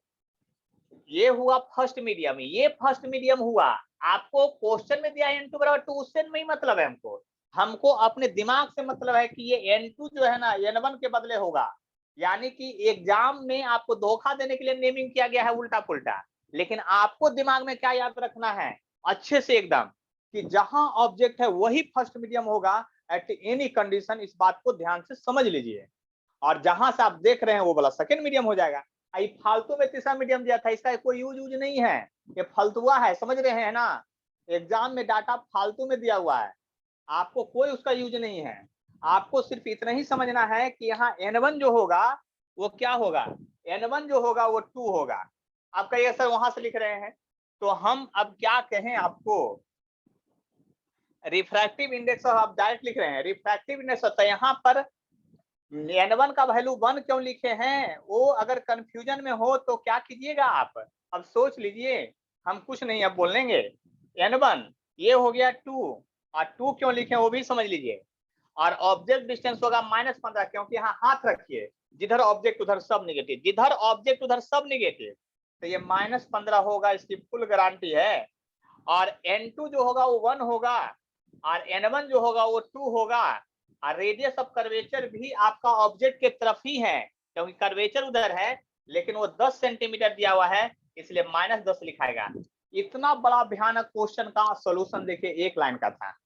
ये हुआ फर्स्ट मीडियम, ये फर्स्ट मीडियम हुआ। आपको क्वेश्चन में दिया n2 बराबर 2, उससे नहीं मतलब है हमको, हमको अपने दिमाग से मतलब है कि ये n2 जो है ना n1 के बदले होगा, यानी कि एग्जाम में आपको धोखा देने के लिए नेमिंग किया गया है उल्टा पुल्टा, लेकिन आपको दिमाग में क्या याद रखना है अच्छे से एकदम, कि जहां ऑब्जेक्ट है वही फर्स्ट मीडियम होगा एट एनी कंडीशन, इस बात को ध्यान से समझ लीजिए। और जहां से आप देख रहे हैं वो वाला सेकेंड मीडियम हो जाएगा। फालतू में तीसरा मीडियम दिया था, इसका कोई यूज नहीं है, ये फालतुआ है, समझ रहे हैं ना, एग्जाम में डाटा फालतू में दिया हुआ है, आपको कोई उसका यूज नहीं है। आपको सिर्फ इतना ही समझना है कि यहाँ n1 जो होगा वो क्या होगा, n1 जो होगा वो 2 होगा। आप कहिए सर वहां से लिख रहे हैं, तो हम अब क्या कहें आपको, रिफ्रैक्टिव इंडेक्स आप डायरेक्ट लिख रहे हैं, रिफ्रैक्टिव इंडेक्स, तो यहाँ पर n1 का वैल्यू 1 क्यों लिखे हैं, वो अगर कंफ्यूजन में हो तो क्या कीजिएगा आप, अब सोच लीजिए, हम कुछ नहीं अब बोलेंगे, n1 ये हो गया 2, और 2 क्यों लिखे वो भी समझ लीजिए, और ऑब्जेक्ट डिस्टेंस होगा -15, क्योंकि यहाँ हाथ रखिए, जिधर ऑब्जेक्ट उधर सब निगेटिव, जिधर ऑब्जेक्ट उधर सब निगेटिव, तो ये -15 होगा, इसकी फुल गारंटी है। और n2 जो होगा वो 1 होगा, और n1 जो होगा वो 2 होगा, और रेडियस ऑफ कर्वेचर भी आपका ऑब्जेक्ट के तरफ ही है, क्योंकि कर्वेचर उधर है, लेकिन वो 10 सेंटीमीटर दिया हुआ है, इसलिए -10 लिखाएगा। इतना बड़ा भयानक क्वेश्चन का सॉल्यूशन देखिए एक लाइन का था,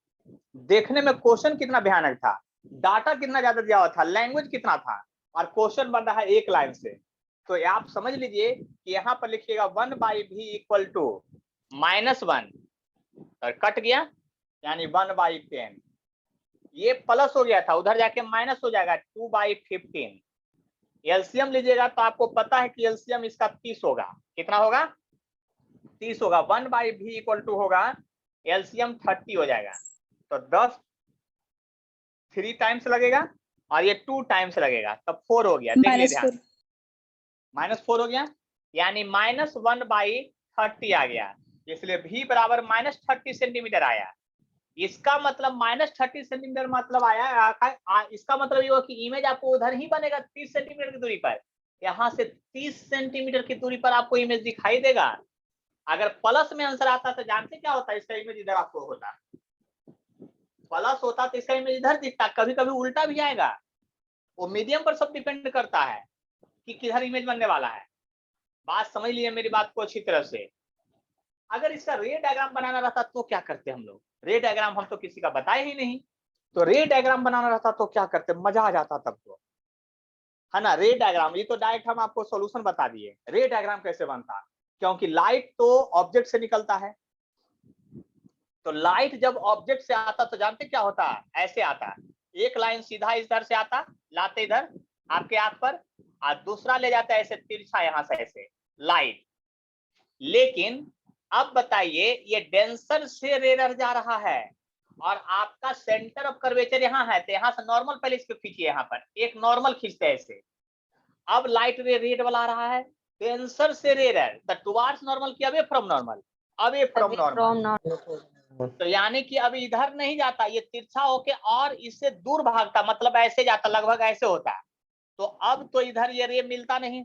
देखने में क्वेश्चन कितना भयानक था, डाटा कितना ज्यादा दिया हुआ था, लैंग्वेज कितना था, और क्वेश्चन बन रहा है एक लाइन से। तो आप समझ लीजिए कि यहाँ पर लिखिएगा 1/v इक्वल टू -1, और कट गया, यानी 1/10, ये प्लस हो गया था, उधर जाके माइनस हो जाएगा 2/15। एलसीएम लीजिएगा तो आपको पता है कि एलसीएम इसका 30 होगा, कितना होगा, 30 होगा, 1/v इक्वल टू होगा एलसीएम 30 हो जाएगा, तो 10 3 टाइम्स लगेगा, और ये 2 टाइम्स लगेगा, तब 4 हो गया, देखिए ध्यान, -4 हो गया, यानी -1/30 आ गया, इसलिए v बराबर -30 सेंटीमीटर आया। इसका मतलब -30 सेंटीमीटर मतलब आया, इसका मतलब ये हुआ कि इमेज आपको उधर ही बनेगा 30 सेंटीमीटर की दूरी पर, यहाँ से 30 सेंटीमीटर की दूरी पर आपको इमेज दिखाई देगा। अगर प्लस में आंसर आता तो जानते क्या होता है, इसका इमेज इधर आपको होता, प्लस होता तो इसका इमेज इधर दिखता, कभी कभी उल्टा भी आएगा, वो मीडियम पर सब डिपेंड करता है कि किधर इमेज बनने वाला है। बात समझ लीजिए मेरी बात को अच्छी तरह से। अगर इसका रे डायग्राम बनाना रहता तो क्या करते हम लोग, रे डायग्राम हम तो किसी का बताए ही नहीं, तो रे डायग्राम बनाना रहता तो क्या करते, मजा आ जाता तब तो, है ना। रे डायग्राम ये तो डायरेक्ट हम आपको सॉल्यूशन बता दिए, रे डायग्राम कैसे बनता, क्योंकि लाइट तो ऑब्जेक्ट से निकलता है, तो लाइट जब ऑब्जेक्ट से आता तो जानते क्या होता, ऐसे आता, एक लाइन सीधा इधर से आता, लाते इधर आपके आंख पर, और दूसरा ले जाता है ऐसे तिरछा यहाँ से ऐसे लाइट। लेकिन अब बताइए ये डेंसर से रेयर जा रहा है, और आपका सेंटर ऑफ कर्वेचर यहाँ है, तो यहाँ से नॉर्मल पहले इसको खींचिए, यहाँ पर एक नॉर्मल खींचते हैं ऐसे, अब लाइट रे रेड वाला आ रहा है, डेंसर से रेयर, टुवार्ड्स नॉर्मल की away from normal, away from normal, तो यानी कि अभी इधर नहीं जाता, ये तिरछा होके और इससे दूर भागता, मतलब ऐसे जाता, लगभग ऐसे होता, तो अब तो इधर ये रे मिलता नहीं,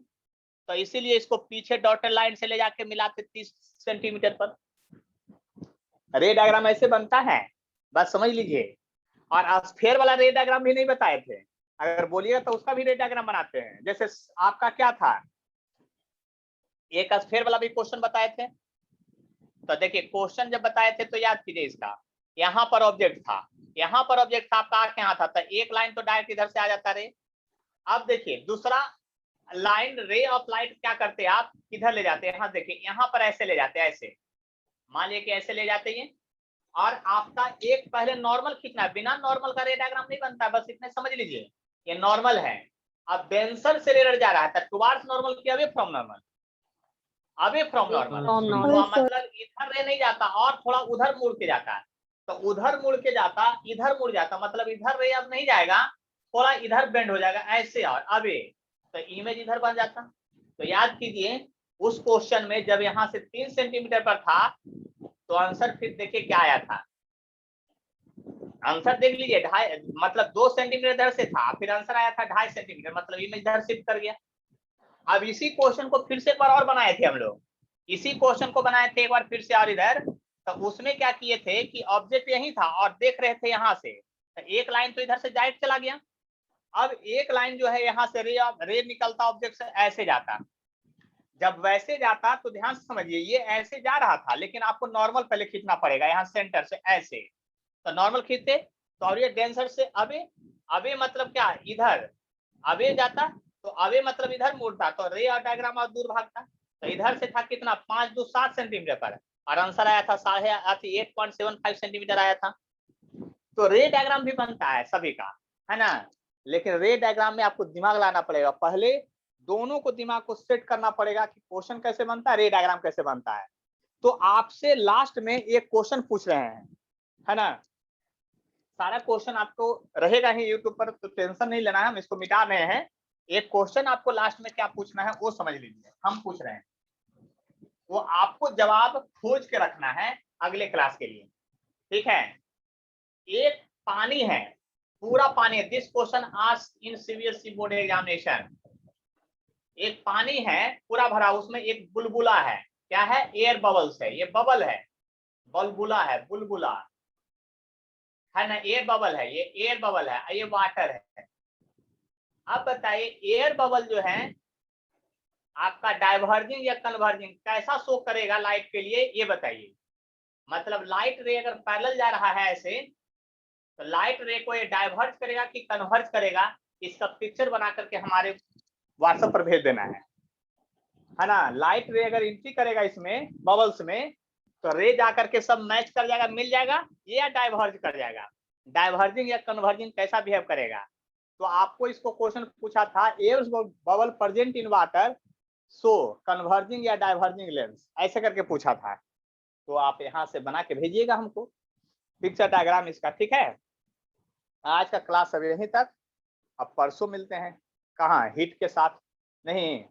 तो इसीलिए इसको पीछे डॉटेड लाइन से ले जाके मिलाते 30 सेंटीमीटर पर। रे डायग्राम ऐसे बनता है, बस समझ लीजिए। और स्फीयर वाला रे डायग्राम भी नहीं बताए थे, अगर बोलिएगा तो उसका भी रे डायग्राम बनाते हैं। जैसे आपका क्या था, एक स्फीयर वाला भी क्वेश्चन बताए थे, तो देखिए क्वेश्चन जब बताए थे तो याद कीजिए, इसका यहाँ पर ऑब्जेक्ट था, यहाँ पर ऑब्जेक्ट था, आपका यहाँ था, तो एक लाइन तो डायरेक्ट इधर से आ जाता रे। अब देखिए दूसरा लाइन, रे ऑफ लाइट क्या करते हैं आप, किधर ले जाते हैं, यहाँ देखिए यहाँ पर ऐसे ले जाते हैं, ऐसे मान लीजिए कि ऐसे ले जाते हैं, और आपका एक पहले नॉर्मल खींचना है, बिना नॉर्मल का रे डायग्राम नहीं बनता, बस इतने समझ लीजिए, ये नॉर्मल है, अब डेंसर से रेयर जा रहा है, टुवार्ड्स नॉर्मल की away from normal, away from normal, तो मतलब इधर रे नहीं जाता और थोड़ा उधर मुड़ के जाता है, तो उधर मुड़ के जाता, इधर मुड़ जाता, मतलब इधर रे अब नहीं जाएगा, थोड़ा इधर बेंड हो जाएगा ऐसे, और अब ये तो इमेज इधर बन जाता। तो याद कीजिए उस क्वेश्चन में जब यहाँ से 3 सेंटीमीटर पर था तो आंसर फिर देखिए क्या आया था, आंसर देख लीजिए, 2.5 मतलब 2 सेंटीमीटर इधर से था, फिर आंसर आया था 2.5 सेंटीमीटर, मतलब इमेज इधर शिफ्ट कर गया। अब इसी क्वेश्चन को फिर से एक बार और बनाए थे हम लोग, इसी क्वेश्चन को बनाए थे एक बार फिर से और इधर, तो उसमें क्या किए थे कि ऑब्जेक्ट यही था और देख रहे थे यहाँ से, तो एक लाइन तो इधर से डायरेक्ट चला गया, अब एक लाइन जो है यहाँ से रे निकलता ऑब्जेक्ट से ऐसे जाता, जब वैसे जाता तो ध्यान से समझिए ये ऐसे जा रहा था, लेकिन आपको नॉर्मल पहले खींचना पड़ेगा यहाँ सेंटर से ऐसे, तो नॉर्मल खींचते तो और ये डेंसर से अबे मतलब क्या इधर अबे जाता, तो अबे मतलब इधर मुड़ता, तो रे और डायग्राम और दूर भागता, तो इधर से था कितना 5 2 7 सेंटीमीटर पर, और आंसर आया था 8.75 सेंटीमीटर आया था। तो रे डायग्राम भी बनता है सभी का, है ना, लेकिन रे डायग्राम में आपको दिमाग लाना पड़ेगा, पहले दोनों को दिमाग को सेट करना पड़ेगा कि क्वेश्चन कैसे बनता है, रे डायग्राम कैसे बनता है। तो आपसे लास्ट में एक क्वेश्चन पूछ रहे हैं, है ना, सारा क्वेश्चन आपको रहेगा ही यूट्यूब पर, तो टेंशन नहीं लेना है, हम इसको मिटा रहे हैं। एक क्वेश्चन आपको लास्ट में क्या पूछना है वो समझ लीजिए, हम पूछ रहे हैं, वो आपको जवाब खोज के रखना है अगले क्लास के लिए, ठीक है। एक पानी है, पूरा पानी है, this question asked in CBSE board examination. एक पानी है पूरा भरा, उसमें एक बुलबुला है, क्या है, एयर बबल्स है, ये बबल है, बुलबुला है, बुलबुला है ना, एयर बबल है, ये एयर बबल है, ये वाटर है। अब बताइए एयर बबल जो है आपका डाइवर्जिंग या कन्वर्जिंग कैसा शो करेगा लाइट के लिए, ये बताइए। मतलब लाइट रे अगर पैरेलल जा रहा है ऐसे, तो लाइट रे को ये डाइवर्ज करेगा कि कन्वर्ज करेगा, इसका पिक्चर बना करके हमारे व्हाट्सएप पर भेज देना है ना। लाइट रे अगर एंट्री करेगा इसमें बबल्स में, तो रे जाकर के सब मैच कर जाएगा, मिल जाएगा, ये या डाइवर्ज कर जाएगा, डाइवर्जिंग या कन्वर्जिंग कैसा बिहेव करेगा। तो आपको इसको क्वेश्चन पूछा था, air bubble present in water so converging या डाइवर्जिंग लेंस, ऐसे करके पूछा था। तो आप यहाँ से बना के भेजिएगा हमको पिक्चर डायग्राम इसका, ठीक है। आज का क्लास अब यहीं तक, अब परसों मिलते हैं, कहाँ, हिट के साथ नहीं,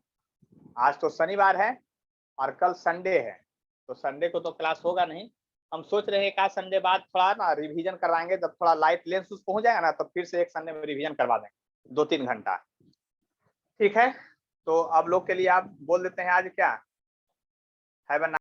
आज तो शनिवार है और कल संडे है, तो संडे को तो क्लास होगा नहीं, हम सोच रहे हैं एक आध संडे बाद थोड़ा ना रिवीजन करवाएंगे, जब थोड़ा लाइट लेंस पहुंच जाएगा ना, तो फिर से एक संडे में रिवीजन करवा देंगे 2-3 घंटा, ठीक है। तो अब लोग के लिए आप बोल देते हैं आज क्या, हैव अ